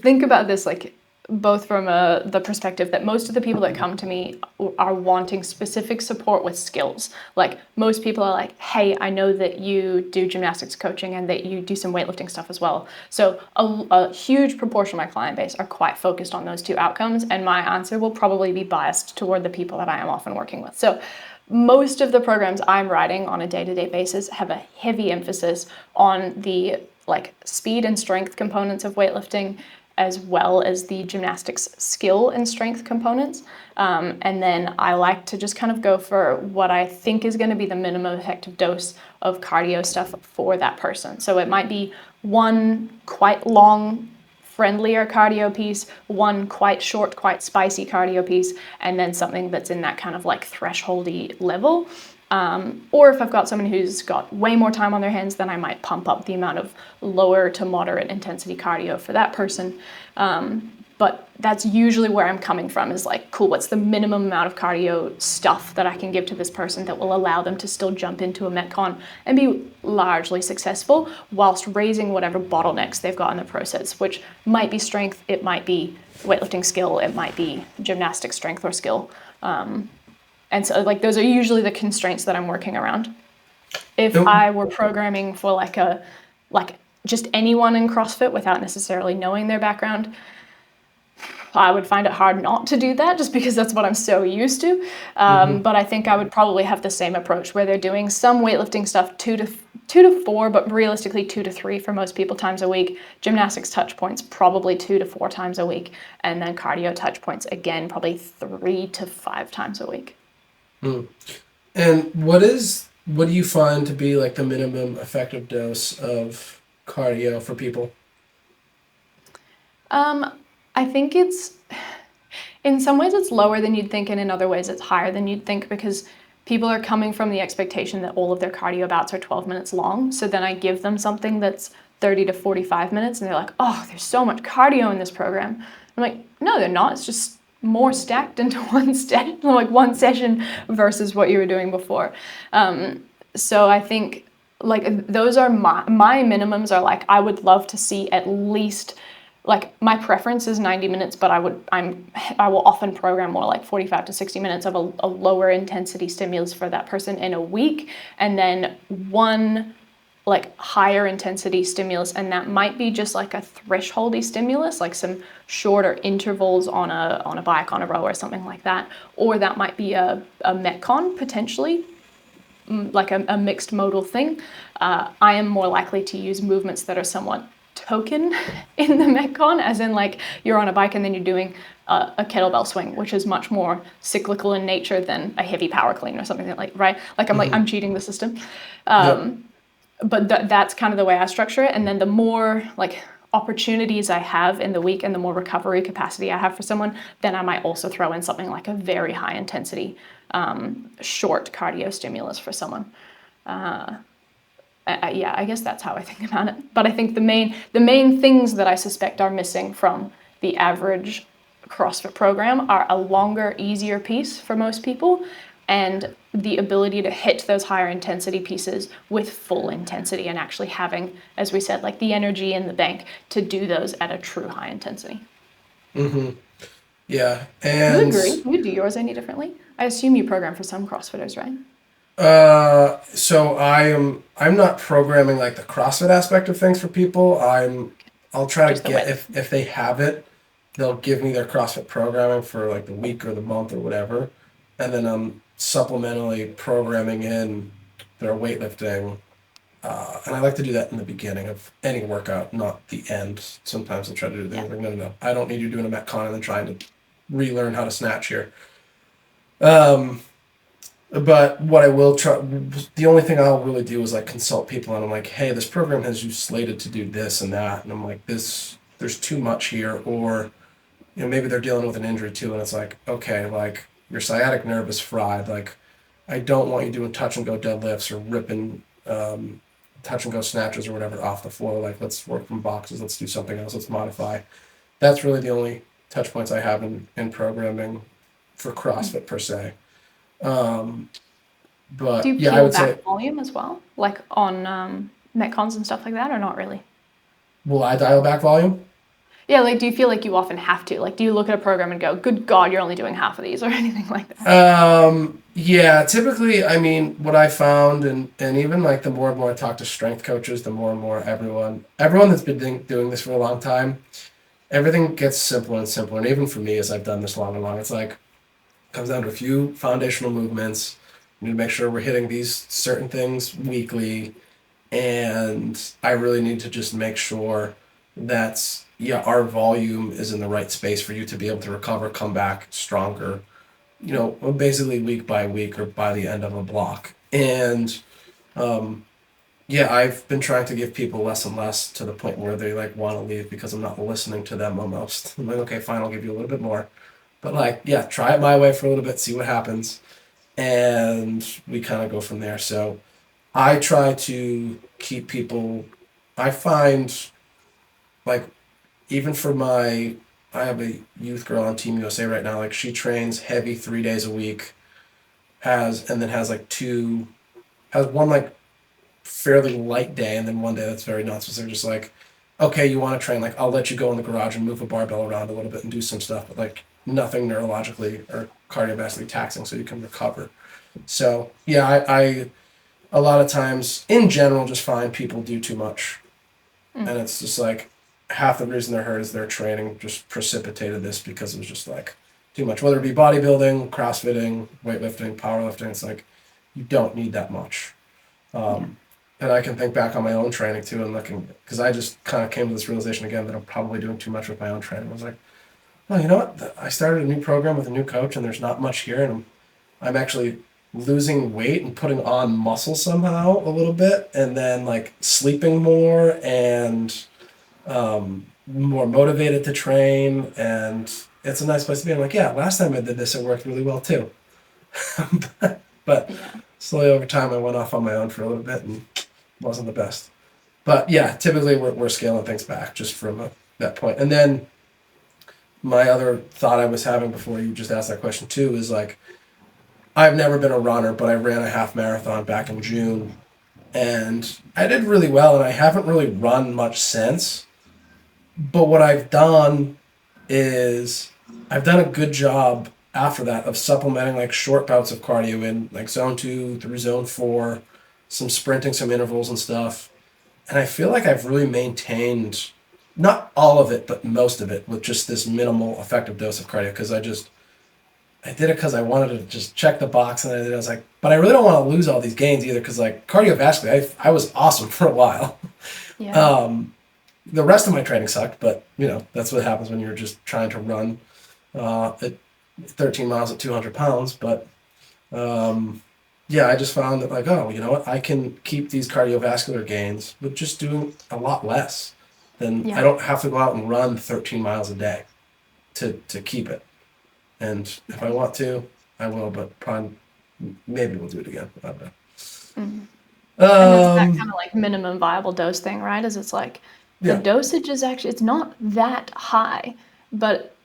Speaker 3: think about this like both from the perspective that most of the people that come to me are wanting specific support with skills. Like most people are like, hey, I know that you do gymnastics coaching and that you do some weightlifting stuff as well. So a huge proportion of my client base are quite focused on those two outcomes, and my answer will probably be biased toward the people that I am often working with. So most of the programs I'm writing on a day-to-day basis have a heavy emphasis on the like speed and strength components of weightlifting, as well as the gymnastics skill and strength components. And then I like to just kind of go for what I think is going to be the minimum effective dose of cardio stuff for that person. So it might be one quite long, friendlier cardio piece, one quite short, quite spicy cardio piece, and then something that's in that kind of like thresholdy level. Or if I've got someone who's got way more time on their hands, then I might pump up the amount of lower to moderate intensity cardio for that person. But that's usually where I'm coming from, is like, cool, what's the minimum amount of cardio stuff that I can give to this person that will allow them to still jump into a MetCon and be largely successful whilst raising whatever bottlenecks they've got in the process, which might be strength, it might be weightlifting skill, it might be gymnastic strength or skill. And so like those are usually the constraints that I'm working around. If I were programming for like just anyone in CrossFit without necessarily knowing their background, I would find it hard not to do that just because that's what I'm so used to. But I think I would probably have the same approach where they're doing some weightlifting stuff two to four, but realistically 2 to 3 for most people times a week. Gymnastics touch points probably 2 to 4 times a week. And then cardio touch points, again, probably 3 to 5 times a week.
Speaker 2: And what do you find to be like the minimum effective dose of cardio for people?
Speaker 3: I think in some ways it's lower than you'd think, and in other ways it's higher than you'd think, because people are coming from the expectation that all of their cardio bouts are 12 minutes long. So then I give them something that's 30 to 45 minutes, and they're like, oh, there's so much cardio in this program. I'm like, no, they're not. It's just more stacked into one session versus what you were doing before. So I think like those are my minimums are like, I would love to see at least, like my preference is 90 minutes, but I will often program more like 45 to 60 minutes of a lower intensity stimulus for that person in a week, and then one like higher intensity stimulus, and that might be just like a thresholdy stimulus, like some shorter intervals on a bike, on a row, or something like that, or that might be a MetCon potentially, like a mixed modal thing. I am more likely to use movements that are somewhat token in the MetCon, as in like you're on a bike and then you're doing a kettlebell swing, which is much more cyclical in nature than a heavy power clean or something like, right? Like I'm like, I'm cheating the system. But that's kind of the way I structure it. And then the more like opportunities I have in the week and the more recovery capacity I have for someone, then I might also throw in something like a very high intensity, short cardio stimulus for someone. Yeah, I guess that's how I think about it. But I think the main things that I suspect are missing from the average CrossFit program are a longer, easier piece for most people, and the ability to hit those higher intensity pieces with full intensity and actually having, as we said, like the energy in the bank to do those at a true high intensity.
Speaker 2: Yeah, and
Speaker 3: you agree? You do yours any differently? I assume you program for some CrossFitters, right?
Speaker 2: So I'm not programming like the CrossFit aspect of things for people. I'll try to get, if they have it, they'll give me their CrossFit programming for like the week or the month or whatever, and then I'm supplementally programming in their weightlifting. And I like to do that in the beginning of any workout, not the end. Sometimes I'll try to do things like, no, I don't need you doing a MetCon and then trying to relearn how to snatch here. But what I will try, the only thing I'll really do is like consult people, and I'm like, hey, this program has you slated to do this and that, and I'm like, there's too much here, or maybe they're dealing with an injury too, and it's like, okay, like your sciatic nerve is fried, like I don't want you doing touch and go deadlifts or ripping touch and go snatches or whatever off the floor. Like, let's work from boxes, let's do something else, let's modify. That's really the only touch points I have in programming for CrossFit per se. But
Speaker 3: do you
Speaker 2: yeah,
Speaker 3: peel
Speaker 2: I would
Speaker 3: back
Speaker 2: say,
Speaker 3: volume as well, like on MetCons and stuff like that, or not really?
Speaker 2: will I dial back volume?
Speaker 3: Yeah, like do you feel like you often have to? Like, do you look at a program and go, good God, you're only doing half of these, or anything like that?
Speaker 2: Yeah, typically, I mean, what I found, and even like the more and more I talk to strength coaches, the more and more everyone that's been doing this for a long time, everything gets simpler and simpler. And even for me, as I've done this long and long, it's like, comes down to a few foundational movements. We need to make sure we're hitting these certain things weekly, and I really need to just make sure that our volume is in the right space for you to be able to recover, come back stronger, basically week by week or by the end of a block. And I've been trying to give people less and less, to the point where they like want to leave because I'm not listening to them almost. I'm like, okay, fine, I'll give you a little bit more. But like, try it my way for a little bit, see what happens. And we kind of go from there. So I try to keep people, I find like, even for I have a youth girl on Team USA right now, like she trains heavy 3 days a week, has one like fairly light day, and then one day that's very non-specific, just like, okay, you want to train, like I'll let you go in the garage and move a barbell around a little bit and do some stuff, but like nothing neurologically or cardiovascularly taxing, so you can recover. So I a lot of times in general just find people do too much And it's just like half the reason they're hurt is their training just precipitated this because it was just like too much. Whether it be bodybuilding, crossfitting, weightlifting, powerlifting, it's like you don't need that much. And I can think back on my own training too and looking, because I just kind of came to this realization again that I'm probably doing too much with my own training. I was like, well, you know what? I started a new program with a new coach and there's not much here, and I'm actually losing weight and putting on muscle somehow a little bit, and then like sleeping more and more motivated to train, and it's a nice place to be. I'm like, yeah, last time I did this, it worked really well too. but slowly over time, I went off on my own for a little bit and wasn't the best. But yeah, typically we're scaling things back just from that point. And then my other thought I was having before you just asked that question too is like, I've never been a runner, but I ran a half marathon back in June and I did really well, and I haven't really run much since. But what I've done is I've done a good job after that of supplementing like short bouts of cardio in like zone 2 through zone 4, some sprinting, some intervals and stuff. And I feel like I've really maintained not all of it, but most of it with just this minimal effective dose of cardio, because I did it because I wanted to just check the box, and I was like, but I really don't want to lose all these gains either, because like cardiovascularly, I was awesome for a while. Yeah. The rest of my training sucked, but you know, that's what happens when you're just trying to run at 13 miles at 200 pounds. But yeah, I just found that like, oh, you know what, I can keep these cardiovascular gains with just doing a lot less. Then I don't have to go out and run 13 miles a day to keep it. And if I want to, I will, but probably maybe we'll do it again. I don't know.
Speaker 3: And it's that kind of like minimum viable dose thing, right? Is it's like the dosage is actually, it's not that high, but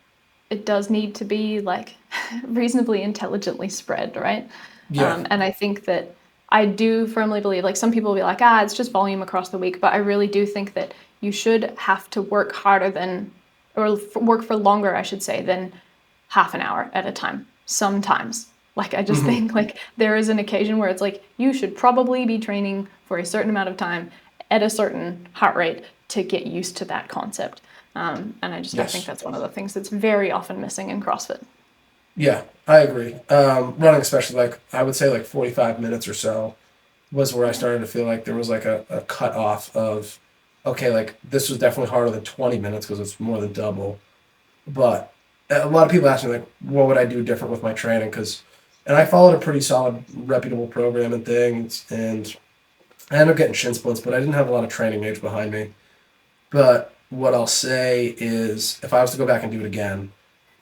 Speaker 3: it does need to be like reasonably intelligently spread, right? Yeah. And I think that I do firmly believe, like some people will be like, it's just volume across the week, but I really do think that you should have to work harder than, or work for longer, I should say, than half an hour at a time sometimes. Like I just think like there is an occasion where it's like you should probably be training for a certain amount of time at a certain heart rate to get used to that concept. And I think that's one of the things that's very often missing in CrossFit.
Speaker 2: Yeah, I agree. Running especially, like I would say like 45 minutes or so was where I started to feel like there was like a cut off of, okay, like this was definitely harder than 20 minutes because it's more than double. But a lot of people ask me like, what would I do different with my training? And I followed a pretty solid, reputable program and things, and I ended up getting shin splints, but I didn't have a lot of training age behind me. But what I'll say is, if I was to go back and do it again,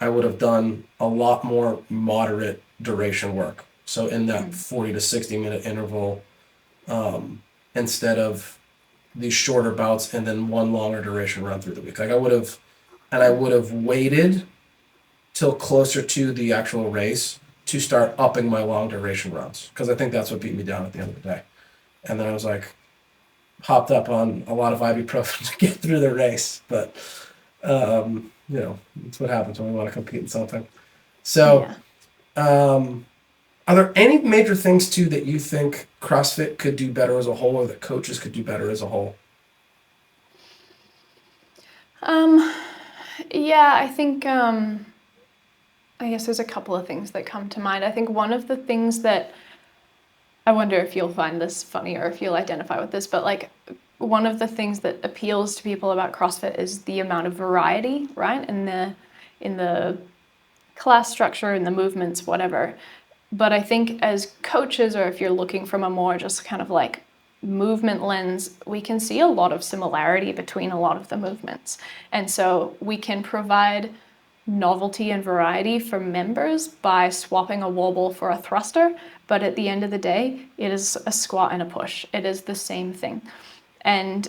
Speaker 2: I would have done a lot more moderate duration work. So in that 40 to 60 minute interval, instead of these shorter bouts and then one longer duration run through the week. Like I would have waited till closer to the actual race to start upping my long duration runs, because I think that's what beat me down at the end of the day. And then I was like, hopped up on a lot of ibuprofen to get through the race. But you know, it's what happens when we want to compete in something. So are there any major things too that you think CrossFit could do better as a whole, or that coaches could do better as a whole?
Speaker 3: Yeah, I think I guess there's a couple of things that come to mind. I think one of the things that, I wonder if you'll find this funny or if you'll identify with this, but like one of the things that appeals to people about CrossFit is the amount of variety, right? In the class structure, in the movements, whatever. But I think as coaches, or if you're looking from a more just kind of like movement lens, we can see a lot of similarity between a lot of the movements. And so we can provide novelty and variety for members by swapping a wobble for a thruster, but at the end of the day, it is a squat and a push. It is the same thing. And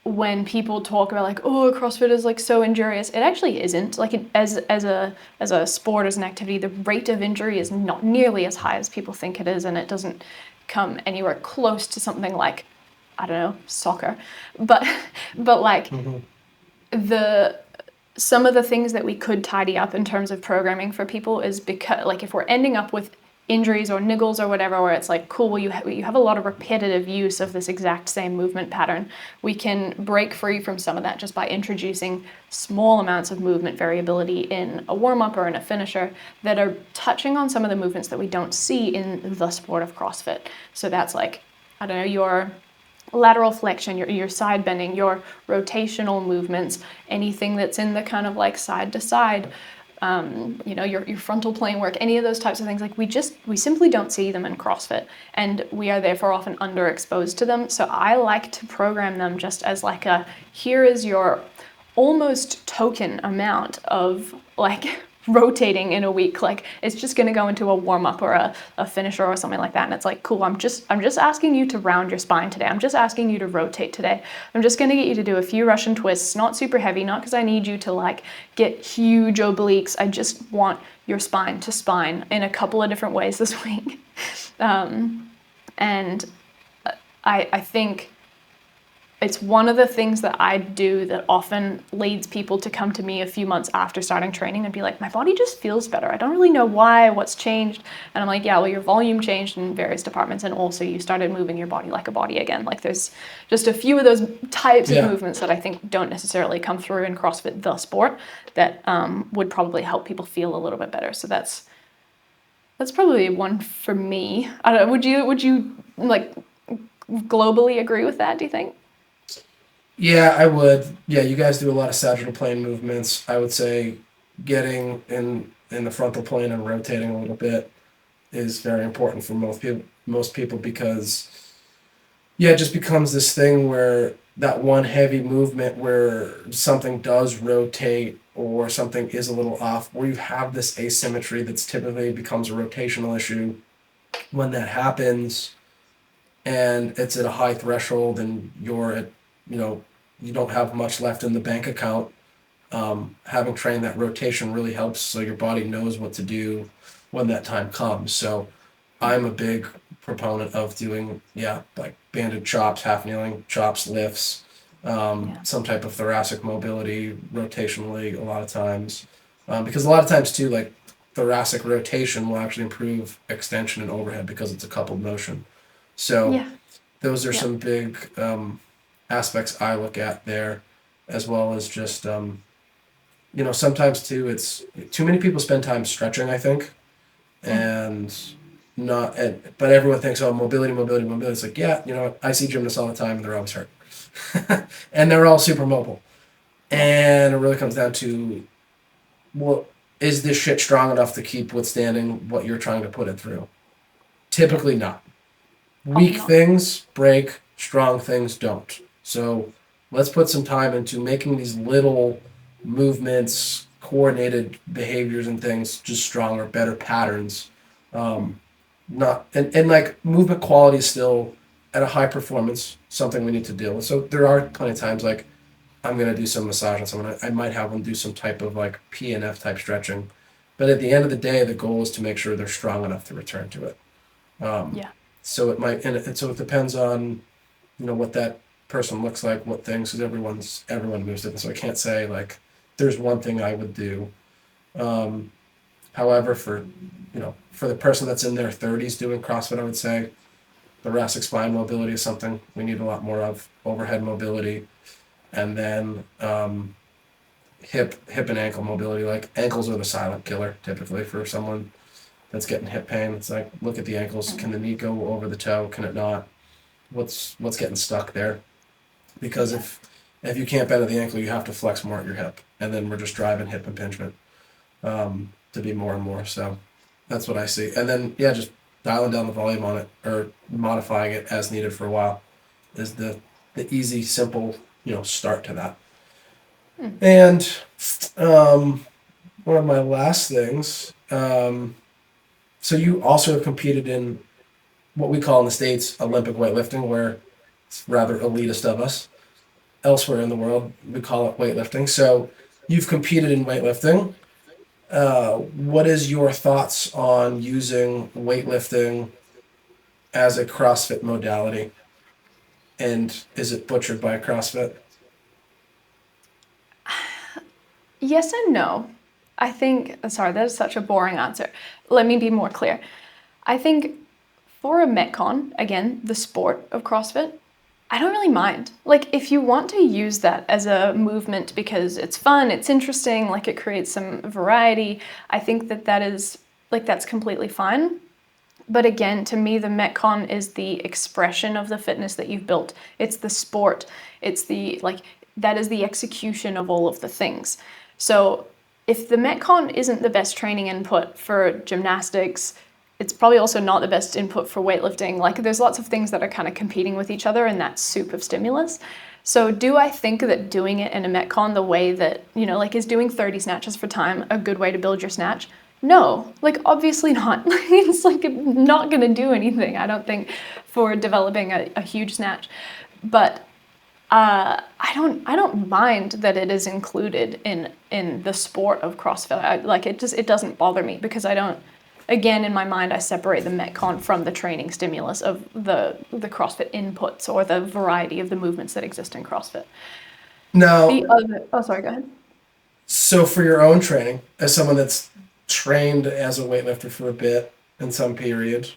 Speaker 3: when people talk about like, oh, CrossFit is like so injurious, it actually isn't. Like as a sport, as an activity, the rate of injury is not nearly as high as people think it is, and it doesn't come anywhere close to something like, I don't know, soccer. But like some of the things that we could tidy up in terms of programming for people is because like if we're ending up with injuries or niggles or whatever, where it's like, cool, well, you have a lot of repetitive use of this exact same movement pattern. We can break free from some of that just by introducing small amounts of movement variability in a warm-up or in a finisher that are touching on some of the movements that we don't see in the sport of CrossFit. So that's like, I don't know, your lateral flexion, your side bending, your rotational movements, anything that's in the kind of like side to side, your frontal plane work, any of those types of things, like we simply don't see them in CrossFit, and we are therefore often underexposed to them. So I like to program them just as like here is your almost token amount of like rotating in a week. Like it's just going to go into a warm-up or a finisher or something like that, and it's like, cool, I'm just asking you to round your spine today. I'm just asking you to rotate today. I'm just going to get you to do a few Russian twists, not super heavy, not because I need you to like get huge obliques. I just want your spine to spine in a couple of different ways this week. And I think it's one of the things that I do that often leads people to come to me a few months after starting training and be like, my body just feels better. I don't really know why, what's changed. And I'm like, yeah, well, your volume changed in various departments, and also you started moving your body like a body again. Like there's just a few of those types of movements that I think don't necessarily come through in CrossFit, the sport, that would probably help people feel a little bit better. So that's probably one for me. I don't know, would you like globally agree with that, do you think?
Speaker 2: Yeah, I would. Yeah, you guys do a lot of sagittal plane movements. I would say getting in the frontal plane and rotating a little bit is very important for most people because it just becomes this thing where that one heavy movement where something does rotate or something is a little off, where you have this asymmetry that's typically becomes a rotational issue. When that happens and it's at a high threshold and you're at, you don't have much left in the bank account, having trained that rotation really helps so your body knows what to do when that time comes. So I'm a big proponent of doing, like banded chops, half kneeling chops, lifts, some type of thoracic mobility rotationally a lot of times. Because a lot of times too, like thoracic rotation will actually improve extension and overhead because it's a coupled motion. So those are some big aspects I look at there, as well as just, sometimes too, it's too many people spend time stretching, I think, and but everyone thinks, oh, mobility. It's like, I see gymnasts all the time and they're always hurt. And they're all super mobile. And it really comes down to, well, is this shit strong enough to keep withstanding what you're trying to put it through? Typically not. Weak things break, strong things don't. So let's put some time into making these little movements, coordinated behaviors and things just stronger, better patterns. Like movement quality is still at a high performance, something we need to deal with. So there are plenty of times like I'm going to do some massage on someone. I might have them do some type of like PNF type stretching. But at the end of the day, the goal is to make sure they're strong enough to return to it. So it might, and so it depends on, what that person looks like, what things, because everyone moves different. So I can't say like there's one thing I would do. However, for the person that's in their 30s doing CrossFit, I would say thoracic spine mobility is something we need a lot more of. Overhead mobility, and then hip and ankle mobility. Like ankles are the silent killer typically for someone that's getting hip pain. It's like, look at the ankles. Can the knee go over the toe? Can it not? What's getting stuck there? Because if you can't bend at the ankle, you have to flex more at your hip, and then we're just driving hip impingement to be more and more. So that's what I see. And then just dialing down the volume on it or modifying it as needed for a while is the easy, simple, start to that. And one of my last things. So you also have competed in what we call in the States Olympic weightlifting, where it's rather elitist of us. Elsewhere in the world, we call it weightlifting. So you've competed in weightlifting. What is your thoughts on using weightlifting as a CrossFit modality? And is it butchered by CrossFit?
Speaker 3: Yes and no. I think, sorry, that is such a boring answer. Let me be more clear. I think for a MetCon, again, the sport of CrossFit, I don't really mind. Like, if you want to use that as a movement because it's fun, it's interesting, like it creates some variety, I think that is, like, that's completely fine. But again, to me, the MetCon is the expression of the fitness that you've built. It's the sport. It's the, like, that is the execution of all of the things. So if the MetCon isn't the best training input for gymnastics, it's probably also not the best input for weightlifting. Like, there's lots of things that are kind of competing with each other in that soup of stimulus. So do I think that doing it in a MetCon the way that, you know, like, is doing 30 snatches for time a good way to build your snatch? No, like, obviously not. It's like not going to do anything, I don't think, for developing a huge snatch. But I don't mind that it is included in the sport of CrossFit. It doesn't bother me, because I don't. Again, in my mind, I separate the MetCon from the training stimulus of the CrossFit inputs or the variety of the movements that exist in CrossFit.
Speaker 2: Now,
Speaker 3: sorry, go ahead.
Speaker 2: So for your own training, as someone that's trained as a weightlifter for a bit in some period,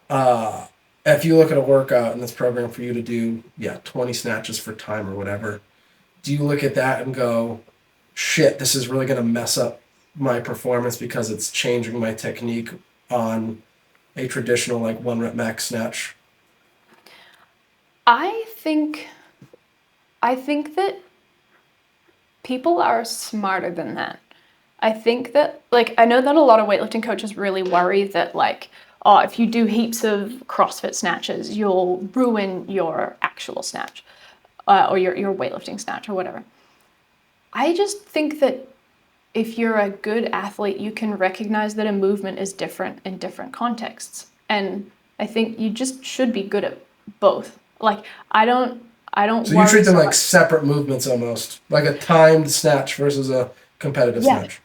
Speaker 2: if you look at a workout and it's programmed for you to do 20 snatches for time or whatever, do you look at that and go, shit, this is really going to mess up my performance because it's changing my technique on a traditional, like, 1 rep max snatch?
Speaker 3: I think that people are smarter than that. I think that, like, I know that a lot of weightlifting coaches really worry that, like, oh, if you do heaps of CrossFit snatches, you'll ruin your actual snatch, or your weightlifting snatch or whatever. I just think that if you're a good athlete, you can recognize that a movement is different in different contexts. And I think you just should be good at both. Like, I don't
Speaker 2: So you treat them like separate movements almost, like a timed snatch versus a competitive snatch.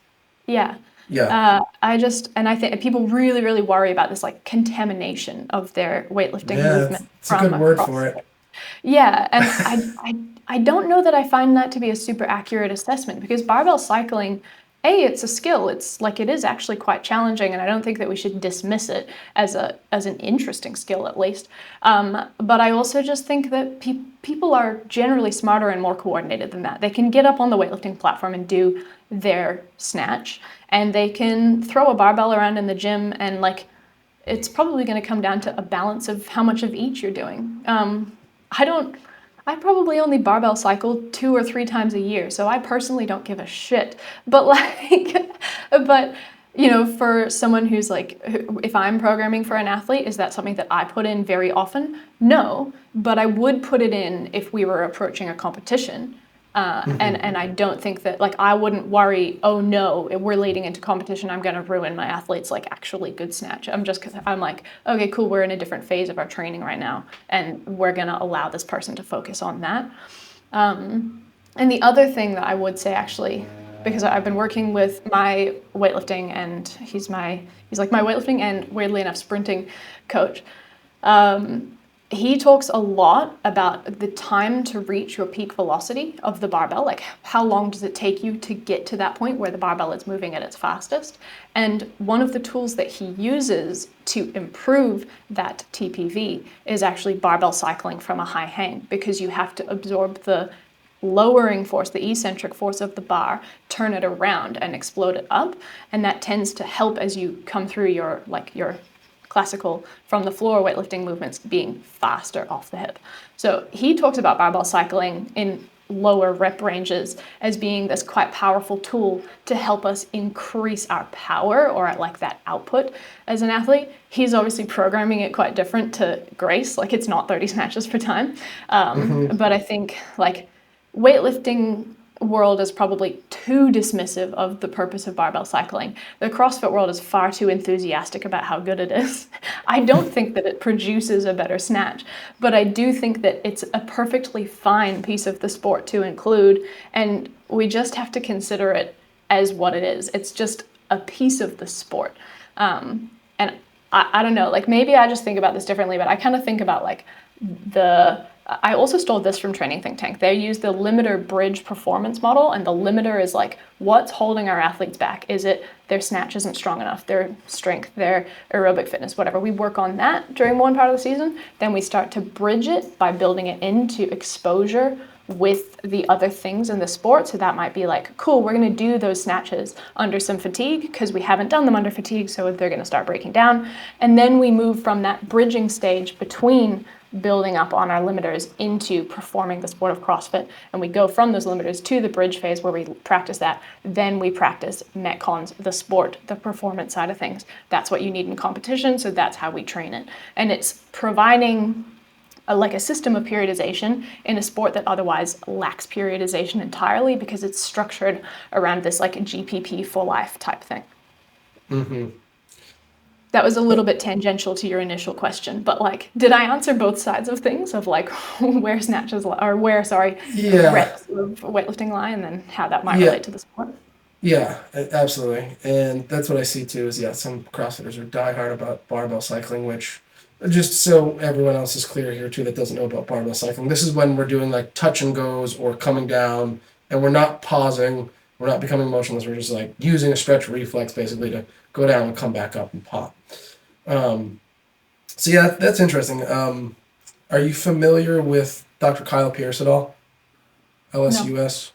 Speaker 3: Yeah.
Speaker 2: Yeah.
Speaker 3: I think people really, really worry about this, like, contamination of their weightlifting movement.
Speaker 2: It's a good word for it.
Speaker 3: Yeah, and I don't know that I find that to be a super accurate assessment, because barbell cycling, it's a skill. It's like, it is actually quite challenging, and I don't think that we should dismiss it as an interesting skill, at least. But I also just think that people are generally smarter and more coordinated than that. They can get up on the weightlifting platform and do their snatch, and they can throw a barbell around in the gym, and, like, it's probably going to come down to a balance of how much of each you're doing. I probably only barbell cycle 2 or 3 times a year, so I personally don't give a shit. But, like, you know, for someone who's like, if I'm programming for an athlete, is that something that I put in very often? No, but I would put it in if we were approaching a competition. And I don't think that, like, I wouldn't worry, oh no, if we're leading into competition, I'm going to ruin my athlete's, like, actually good snatch. I'm like, okay, cool, we're in a different phase of our training right now, and we're going to allow this person to focus on that. And the other thing that I would say, actually, because I've been working with my weightlifting, and he's like my weightlifting and, weirdly enough, sprinting coach. He talks a lot about the time to reach your peak velocity of the barbell, like, how long does it take you to get to that point where the barbell is moving at its fastest. And one of the tools that he uses to improve that TPV is actually barbell cycling from a high hang, because you have to absorb the lowering force, the eccentric force of the bar, turn it around and explode it up, and that tends to help as you come through your classical from the floor weightlifting movements being faster off the hip. So he talks about barbell cycling in lower rep ranges as being this quite powerful tool to help us increase our power, or like that output as an athlete. He's obviously programming it quite different to Grace, like, it's not 30 snatches per time. But I think, like, weightlifting world is probably too dismissive of the purpose of barbell cycling. The CrossFit world is far too enthusiastic about how good it is. I don't think that it produces a better snatch, but I do think that it's a perfectly fine piece of the sport to include, and we just have to consider it as what it is. It's just a piece of the sport. And I don't know, like, maybe I just think about this differently, but I kind of think about, like, the I also stole this from Training Think Tank. They use the limiter bridge performance model, and the limiter is like, what's holding our athletes back? Is it their snatch isn't strong enough, their strength, their aerobic fitness, whatever? We work on that during one part of the season. Then we start to bridge it by building it into exposure with the other things in the sport. So that might be like, cool, we're going to do those snatches under some fatigue because we haven't done them under fatigue, so they're going to start breaking down. And then we move from that bridging stage between building up on our limiters into performing the sport of CrossFit. And we go from those limiters to the bridge phase where we practice that. Then we practice MetCons, the sport, the performance side of things. That's what you need in competition, so that's how we train it. And it's providing like a system of periodization in a sport that otherwise lacks periodization entirely because it's structured around this like GPP for life type thing.
Speaker 2: Mm-hmm.
Speaker 3: That was a little bit tangential to your initial question, but like, did I answer both sides of things of like where snatches or where, reps of weightlifting lie and then how that might relate to the sport?
Speaker 2: Yeah, absolutely. And that's what I see too is, some CrossFitters are diehard about barbell cycling, which just so everyone else is clear here too that doesn't know about barbell cycling, this is when we're doing like touch and goes or coming down and we're not pausing, we're not becoming motionless, we're just like using a stretch reflex basically to go down and come back up and pop. So yeah, that's interesting. Are you familiar with Dr. Kyle Pierce at all? LSUS?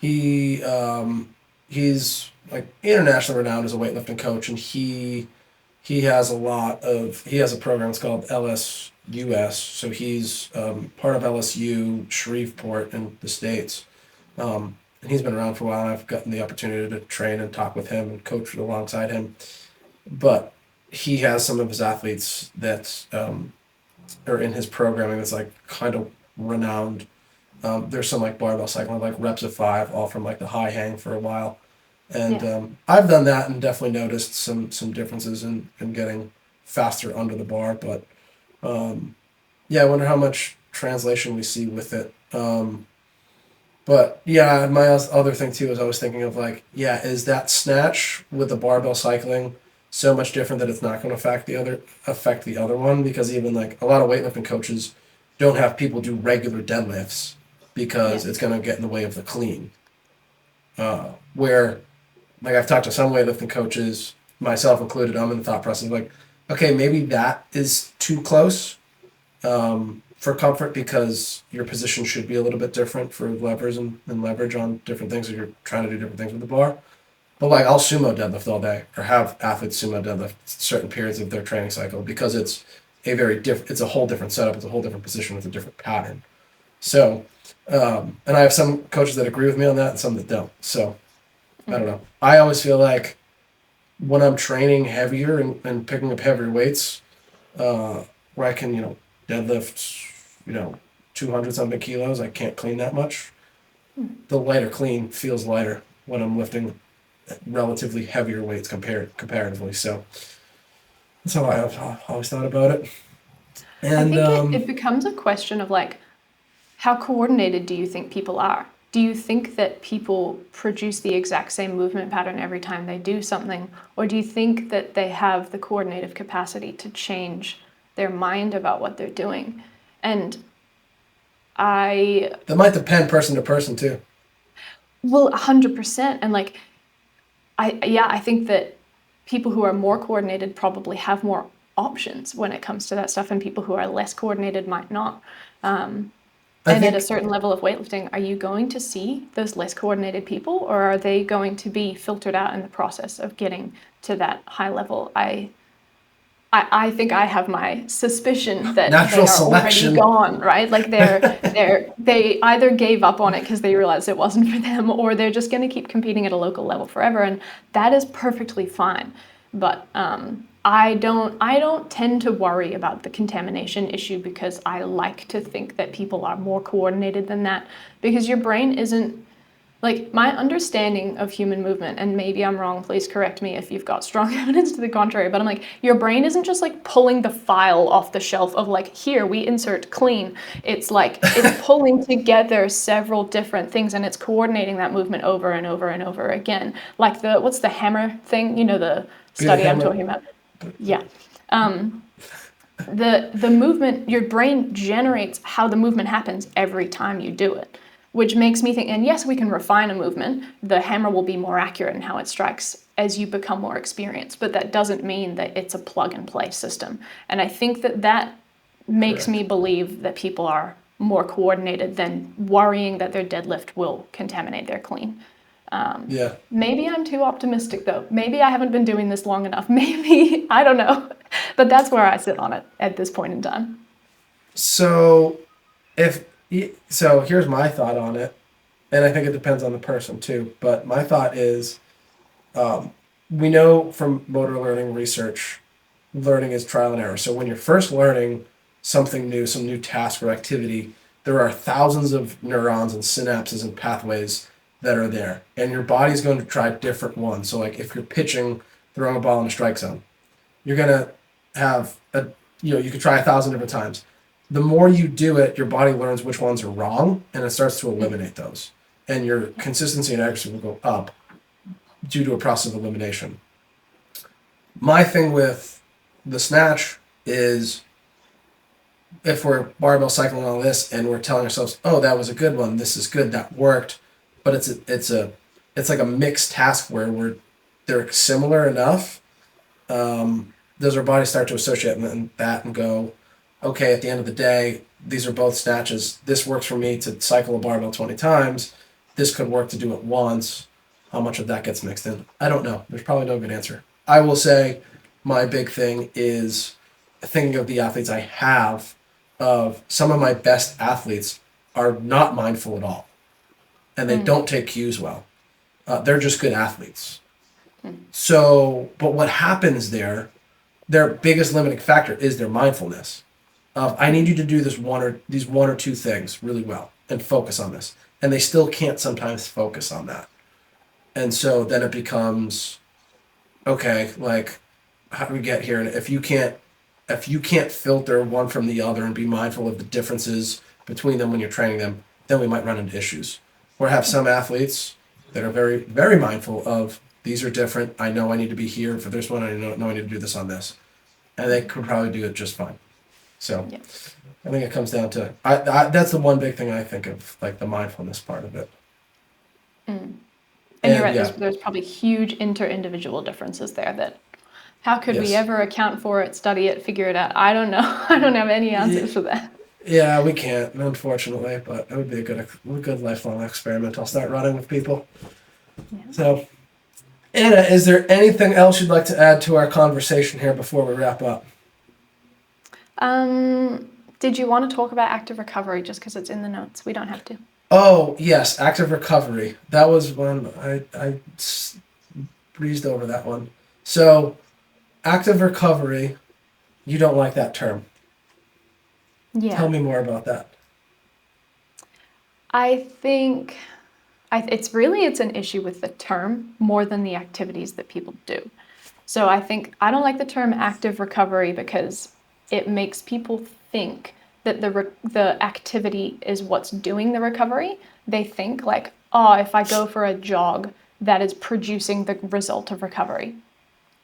Speaker 2: No. He's like internationally renowned as a weightlifting coach, and he has a program. It's called LSUS. So he's part of LSU Shreveport in the States, and he's been around for a while. And I've gotten the opportunity to train and talk with him and coach alongside him. But he has some of his athletes that are in his programming that's like kind of renowned. There's some like barbell cycling, like reps of 5, all from like the high hang for a while. And I've done that and definitely noticed some differences in getting faster under the bar. But I wonder how much translation we see with it. But yeah, my other thing too is I was thinking of like, is that snatch with the barbell cycling so much different that it's not going to affect the other one? Because even like a lot of weightlifting coaches don't have people do regular deadlifts because it's going to get in the way of the clean. Where like I've talked to some weightlifting coaches, myself included, I'm in the thought process like, okay, maybe that is too close for comfort because your position should be a little bit different for levers and leverage on different things if you're trying to do different things with the bar. But like I'll sumo deadlift all day or have athletes sumo deadlift certain periods of their training cycle because it's it's a whole different setup, it's a whole different position with a different pattern. So, and I have some coaches that agree with me on that and some that don't. So I don't know. I always feel like when I'm training heavier and picking up heavier weights, where I can, deadlift, 200 something kilos, I can't clean that much. The lighter clean feels lighter when I'm lifting relatively heavier weights comparatively. So that's how I've always thought about it. And
Speaker 3: I think it becomes a question of like, how coordinated do you think people are? Do you think that people produce the exact same movement pattern every time they do something? Or do you think that they have the coordinative capacity to change their mind about what they're doing? And that
Speaker 2: might depend person to person too.
Speaker 3: Well, 100%. And like, I think that people who are more coordinated probably have more options when it comes to that stuff, and people who are less coordinated might not. And at a certain level of weightlifting, are you going to see those less coordinated people, or are they going to be filtered out in the process of getting to that high level? I think I have my suspicion that
Speaker 2: natural
Speaker 3: they are
Speaker 2: selection
Speaker 3: already gone, right? Like they either gave up on it because they realized it wasn't for them, or they're just going to keep competing at a local level forever, and that is perfectly fine. But I don't tend to worry about the contamination issue because I like to think that people are more coordinated than that, because your brain isn't, like, my understanding of human movement, and maybe I'm wrong, please correct me if you've got strong evidence to the contrary, but I'm like, your brain isn't just like pulling the file off the shelf of like, here, we insert clean. It's like, it's pulling together several different things and it's coordinating that movement over and over and over again. Like what's the hammer thing? The study I'm talking about? Yeah. the movement, your brain generates how the movement happens every time you do it, which makes me think, and yes, we can refine a movement. The hammer will be more accurate in how it strikes as you become more experienced, but that doesn't mean that it's a plug and play system. And I think that makes me believe that people are more coordinated than worrying that their deadlift will contaminate their clean. Maybe I'm too optimistic though. Maybe I haven't been doing this long enough. Maybe, I don't know. But that's where I sit on it at this point in time.
Speaker 2: So here's my thought on it. And I think it depends on the person too. But my thought is, we know from motor learning research, learning is trial and error. So when you're first learning something new, some new task or activity, there are thousands of neurons and synapses and pathways that are there. And your body's going to try different ones. So like if you're pitching, throwing a ball in a strike zone, you're going to have you could try 1,000 different times. The more you do it, your body learns which ones are wrong and it starts to eliminate those. And your consistency and accuracy will go up due to a process of elimination. My thing with the snatch is, if we're barbell cycling all this and we're telling ourselves, oh, that was a good one, this is good, that worked, but it's like a mixed task where they're similar enough, does our body start to associate that and go, okay, at the end of the day, these are both snatches. This works for me to cycle a barbell 20 times. This could work to do it once. How much of that gets mixed in? I don't know. There's probably no good answer. I will say my big thing is thinking of the athletes I have. Of some of my best athletes are not mindful at all, and they don't take cues well. They're just good athletes. So, but what happens there, their biggest limiting factor is their mindfulness. I need you to do these one or two things really well and focus on this. And they still can't sometimes focus on that. And so then it becomes, okay, like, how do we get here? And if you can't filter one from the other and be mindful of the differences between them when you're training them, then we might run into issues. Or have some athletes that are very, very mindful of, these are different. I know I need to be here for this one. I know I need to do this on this. And they could probably do it just fine. So I think it comes down to, that's the one big thing I think of, like the mindfulness part of it.
Speaker 3: And you're right, there's probably huge inter-individual differences there that, how could we ever account for it, study it, figure it out? I don't know. I don't have any answers for that.
Speaker 2: Yeah, we can't, unfortunately, but it would be a good lifelong experiment. I'll start running with people. Yeah. So, Anna, is there anything else you'd like to add to our conversation here before we wrap up?
Speaker 3: Did you want to talk about active recovery just because it's in the notes? We don't have to.
Speaker 2: Oh, yes, active recovery. That was one, I breezed over that one. So, active recovery, you don't like that term. Yeah. Tell me more about that.
Speaker 3: I think it's an issue with the term more than the activities that people do. So I think I don't like the term active recovery because it makes people think that the activity is what's doing the recovery. They think like, oh, if I go for a jog, that is producing the result of recovery,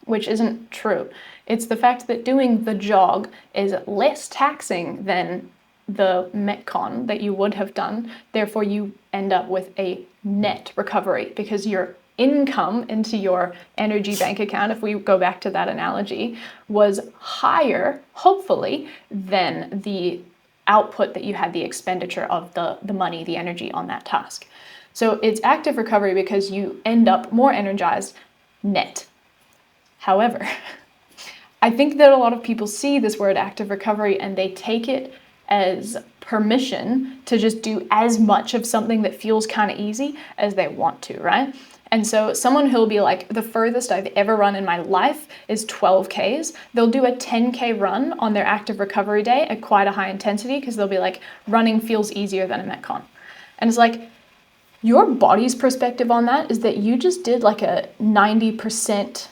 Speaker 3: which isn't true. It's the fact that doing the jog is less taxing than the MetCon that you would have done. Therefore, you end up with a net recovery because your income into your energy bank account, if we go back to that analogy, was higher, hopefully, than the output that you had, the expenditure of the money, the energy on that task. So it's active recovery because you end up more energized net. However, I think that a lot of people see this word active recovery and they take it as permission to just do as much of something that feels kind of easy as they want to, right? And so someone who'll be like, the furthest I've ever run in my life is 12 Ks. They'll do a 10K run on their active recovery day at quite a high intensity because they'll be like, running feels easier than a MetCon. And it's like, your body's perspective on that is that you just did like a 90%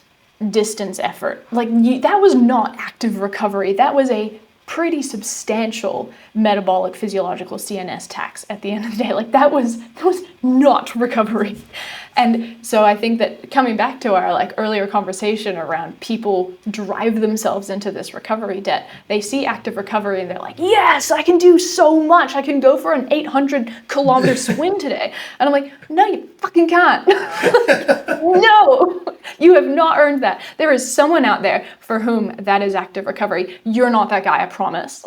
Speaker 3: distance effort. Like that was not active recovery. That was a pretty substantial metabolic, physiological CNS tax at the end of the day. Like that was not recovery. And so I think that coming back to our like earlier conversation around people drive themselves into this recovery debt, they see active recovery and they're like, yes, I can do so much. I can go for an 800-kilometer swim today. And I'm like, no, you fucking can't. No, you have not earned that. There is someone out there for whom that is active recovery. You're not that guy, I promise.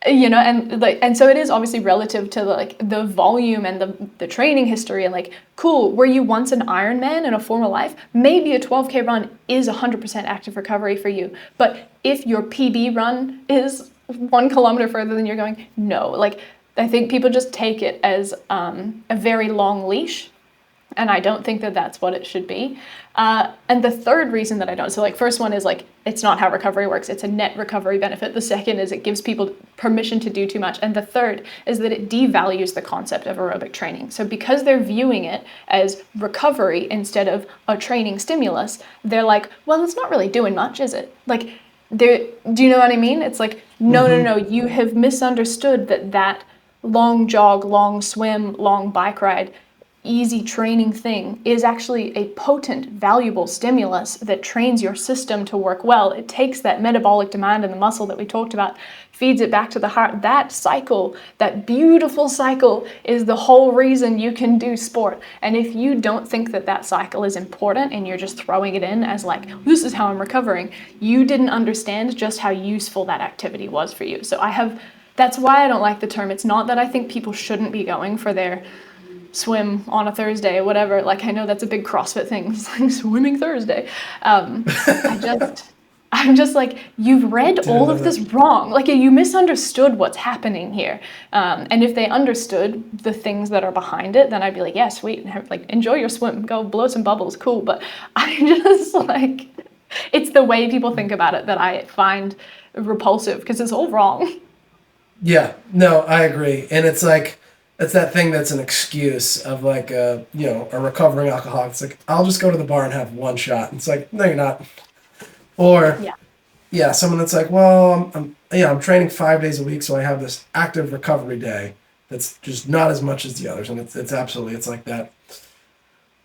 Speaker 3: You know, and so it is obviously relative to like the volume and the training history, and like, cool, were you once an Ironman in a former life? Maybe a 12K run is 100% active recovery for you. But if your PB run is 1 kilometer further than you're going, no. Like, I think people just take it as a very long leash. And I don't think that that's what it should be. And the third reason that I don't, so like first one is like, it's not how recovery works. It's a net recovery benefit. The second is it gives people permission to do too much. And the third is that it devalues the concept of aerobic training. So because they're viewing it as recovery instead of a training stimulus, they're like, well, it's not really doing much, is it? Like, do you know what I mean? It's like, no, you have misunderstood that long jog, long swim, long bike ride, easy training thing is actually a potent, valuable stimulus that trains your system to work well. It takes that metabolic demand in the muscle that we talked about, feeds it back to the heart. That cycle, that beautiful cycle, is the whole reason you can do sport. And if you don't think that cycle is important and you're just throwing it in as like, this is how I'm recovering, you didn't understand just how useful that activity was for you. So that's why I don't like the term. It's not that I think people shouldn't be going for their swim on a Thursday or whatever. Like, I know that's a big CrossFit thing. It's like swimming Thursday. I'm just like, you've read all of this wrong. Like, you misunderstood what's happening here. And if they understood the things that are behind it, then I'd be like, yeah, sweet. Like, enjoy your swim. Go blow some bubbles. Cool. But I just like, it's the way people think about it that I find repulsive because it's all wrong.
Speaker 2: Yeah, no, I agree. And it's like, it's that thing that's an excuse of like a recovering alcoholic. It's like, I'll just go to the bar and have one shot. And it's like, no, you're not. Or someone that's like, well, I'm training 5 days a week, so I have this active recovery day that's just not as much as the others. And it's absolutely, it's like that.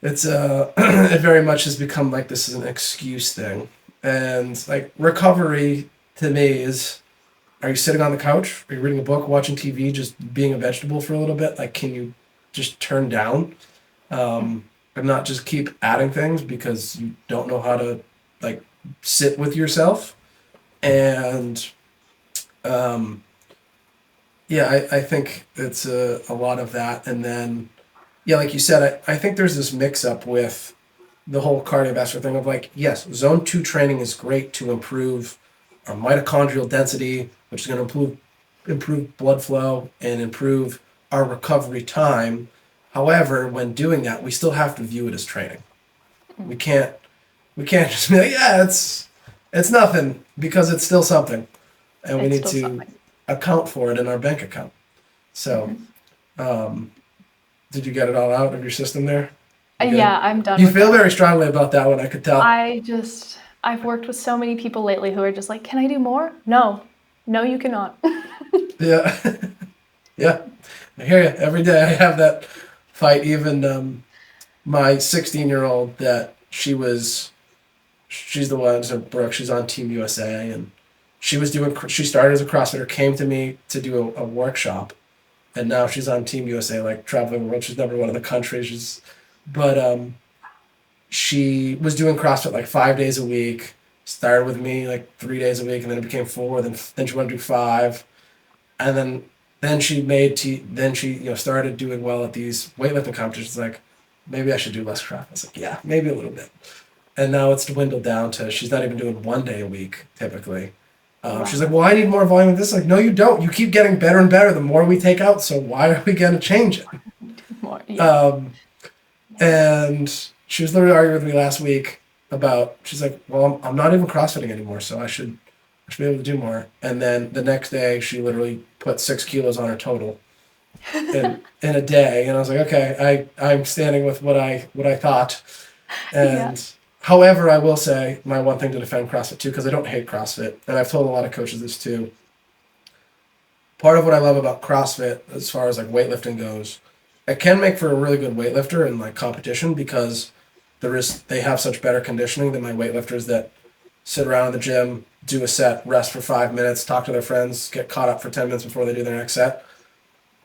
Speaker 2: It's it very much has become like this is an excuse thing. And like recovery to me is, are you sitting on the couch? Are you reading a book, watching TV, just being a vegetable for a little bit? Like, can you just turn down and not just keep adding things because you don't know how to like sit with yourself? And I think it's a lot of that. And then, like you said, I think there's this mix up with the whole cardiovascular thing of like, yes, zone 2 training is great to improve our mitochondrial density, which is going to improve blood flow and improve our recovery time. However, when doing that, we still have to view it as training. We can't just be like, yeah, it's nothing, because it's still something, and we need to account for it in our bank account. So, did you get it all out of your system there?
Speaker 3: Yeah, I'm done.
Speaker 2: You feel very strongly about that one, I could tell.
Speaker 3: I've worked with so many people lately who are just like, can I do more? No, you cannot.
Speaker 2: Yeah. Yeah. I hear you. Every day I have that fight. Even my 16-year-old that she's the one, so Brooke, she's on Team USA, and she started as a CrossFitter, came to me to do a workshop, and now she's on Team USA, like traveling the world. She's never won in the country. She was doing CrossFit like 5 days a week, started with me like 3 days a week, and then it became 4, then she wanted to do 5. And then she started doing well at these weightlifting competitions. Like, maybe I should do less CrossFit. I was like, yeah, maybe a little bit. And now it's dwindled down to she's not even doing 1 day a week typically. Wow. She's like, well, I need more volume of this. Like, no, you don't. You keep getting better and better the more we take out. So why are we going to change it?
Speaker 3: More, yeah.
Speaker 2: And she was literally arguing with me last week about, she's like, well, I'm not even CrossFitting anymore, so I should be able to do more. And then the next day, she literally put 6 kilos on her total in a day. And I was like, okay, I'm standing with what I thought. And however, I will say my one thing to defend CrossFit too, because I don't hate CrossFit, and I've told a lot of coaches this too. Part of what I love about CrossFit, as far as like weightlifting goes, it can make for a really good weightlifter in like competition because they have such better conditioning than my weightlifters that sit around in the gym, do a set, rest for 5 minutes, talk to their friends, get caught up for 10 minutes before they do their next set.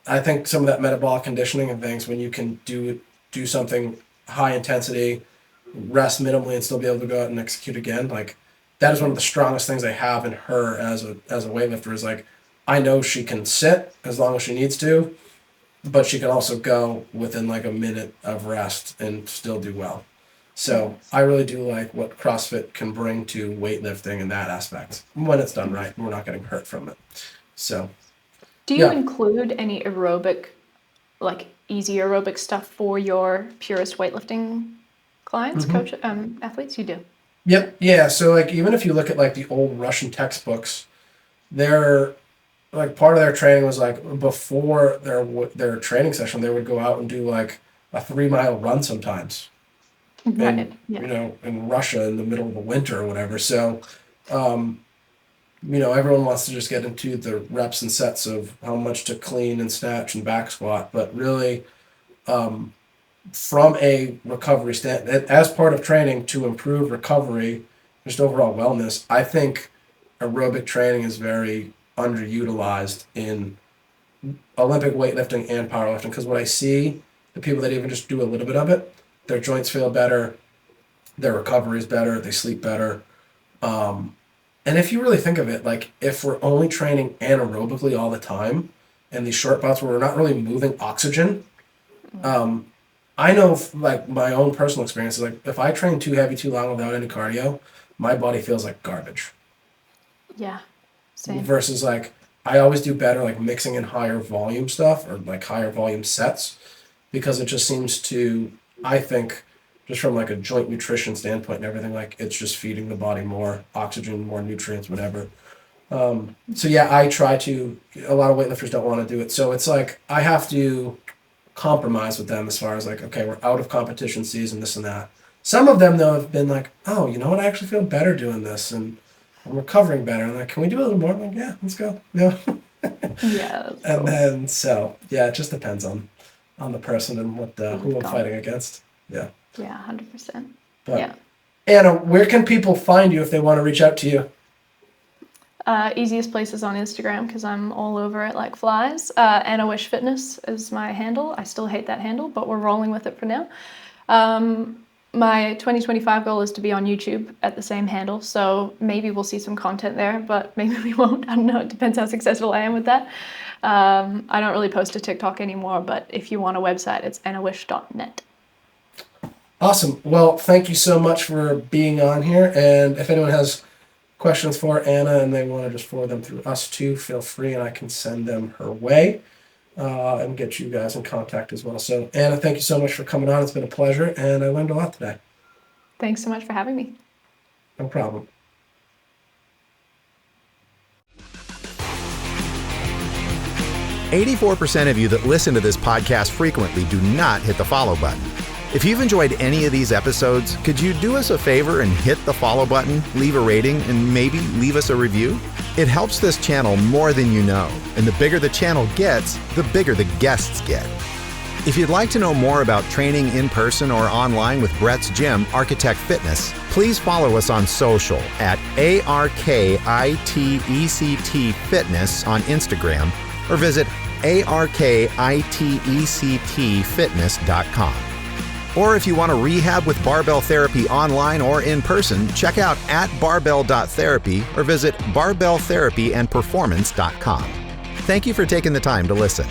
Speaker 2: I think some of that metabolic conditioning and things, when you can do something high intensity, rest minimally, and still be able to go out and execute again, like that is one of the strongest things I have in her as a weightlifter. Is like, I know she can sit as long as she needs to, but she can also go within like a minute of rest and still do well. So I really do like what CrossFit can bring to weightlifting in that aspect when it's done right. We're not getting hurt from it. So.
Speaker 3: Do you include any aerobic, like easy aerobic stuff for your purist weightlifting clients, coach, athletes? You do?
Speaker 2: Yep. Yeah. So like, even if you look at like the old Russian textbooks, they're like, part of their training was like before their training session, they would go out and do like a 3-mile run sometimes.
Speaker 3: Right.
Speaker 2: And, in Russia in the middle of the winter or whatever. So, everyone wants to just get into the reps and sets of how much to clean and snatch and back squat, but really, from a recovery as part of training to improve recovery, just overall wellness, I think aerobic training is very underutilized in Olympic weightlifting and powerlifting, because what I see, the people that even just do a little bit of it, their joints feel better, their recovery is better, they sleep better. And if you really think of it, like if we're only training anaerobically all the time and these short bouts where we're not really moving oxygen, I know like my own personal experience is like if I train too heavy too long without any cardio, my body feels like garbage.
Speaker 3: Yeah, same.
Speaker 2: Versus like I always do better like mixing in higher volume stuff or like higher volume sets, because it just seems to, I think, just from like a joint nutrition standpoint and everything, like it's just feeding the body more oxygen, more nutrients, whatever. So yeah, I try to, a lot of weightlifters don't want to do it. So it's like, I have to compromise with them as far as like, okay, we're out of competition season, this and that. Some of them though have been like, oh, you know what? I actually feel better doing this and I'm recovering better. And like, can we do a little more? I'm like, yeah, let's go. Yeah.
Speaker 3: Yeah.
Speaker 2: And cool. Then, so yeah, it just depends on the person and who I'm fighting against. Yeah.
Speaker 3: Yeah, 100%.
Speaker 2: But,
Speaker 3: yeah.
Speaker 2: Anna, where can people find you if they want to reach out to you?
Speaker 3: Easiest place is on Instagram because I'm all over it like flies. Anna Wish Fitness is my handle. I still hate that handle, but we're rolling with it for now. My 2025 goal is to be on YouTube at the same handle, so maybe we'll see some content there, but maybe we won't. I don't know. It depends how successful I am with that. I don't really post to TikTok anymore, but if you want a website, it's annawish.net.
Speaker 2: Awesome. Well, thank you so much for being on here. And if anyone has questions for Anna and they want to just forward them through us too, feel free and I can send them her way and get you guys in contact as well. So Anna, thank you so much for coming on. It's been a pleasure and I learned a lot today.
Speaker 3: Thanks so much for having me.
Speaker 2: No problem.
Speaker 1: "84% of you that listen to this podcast frequently do not hit the follow button. If you've enjoyed any of these episodes, could you do us a favor and hit the follow button, leave a rating, and maybe leave us a review? It helps this channel more than you know, and the bigger the channel gets, the bigger the guests get. If you'd like to know more about training in person or online with Brett's gym, Architect Fitness, please follow us on social at ARKITECT Fitness on Instagram or visit ARKITECTFitness.com. Or if you want to rehab with barbell therapy online or in person, check out @barbell.therapy or visit barbelltherapyandperformance.com. Thank you for taking the time to listen.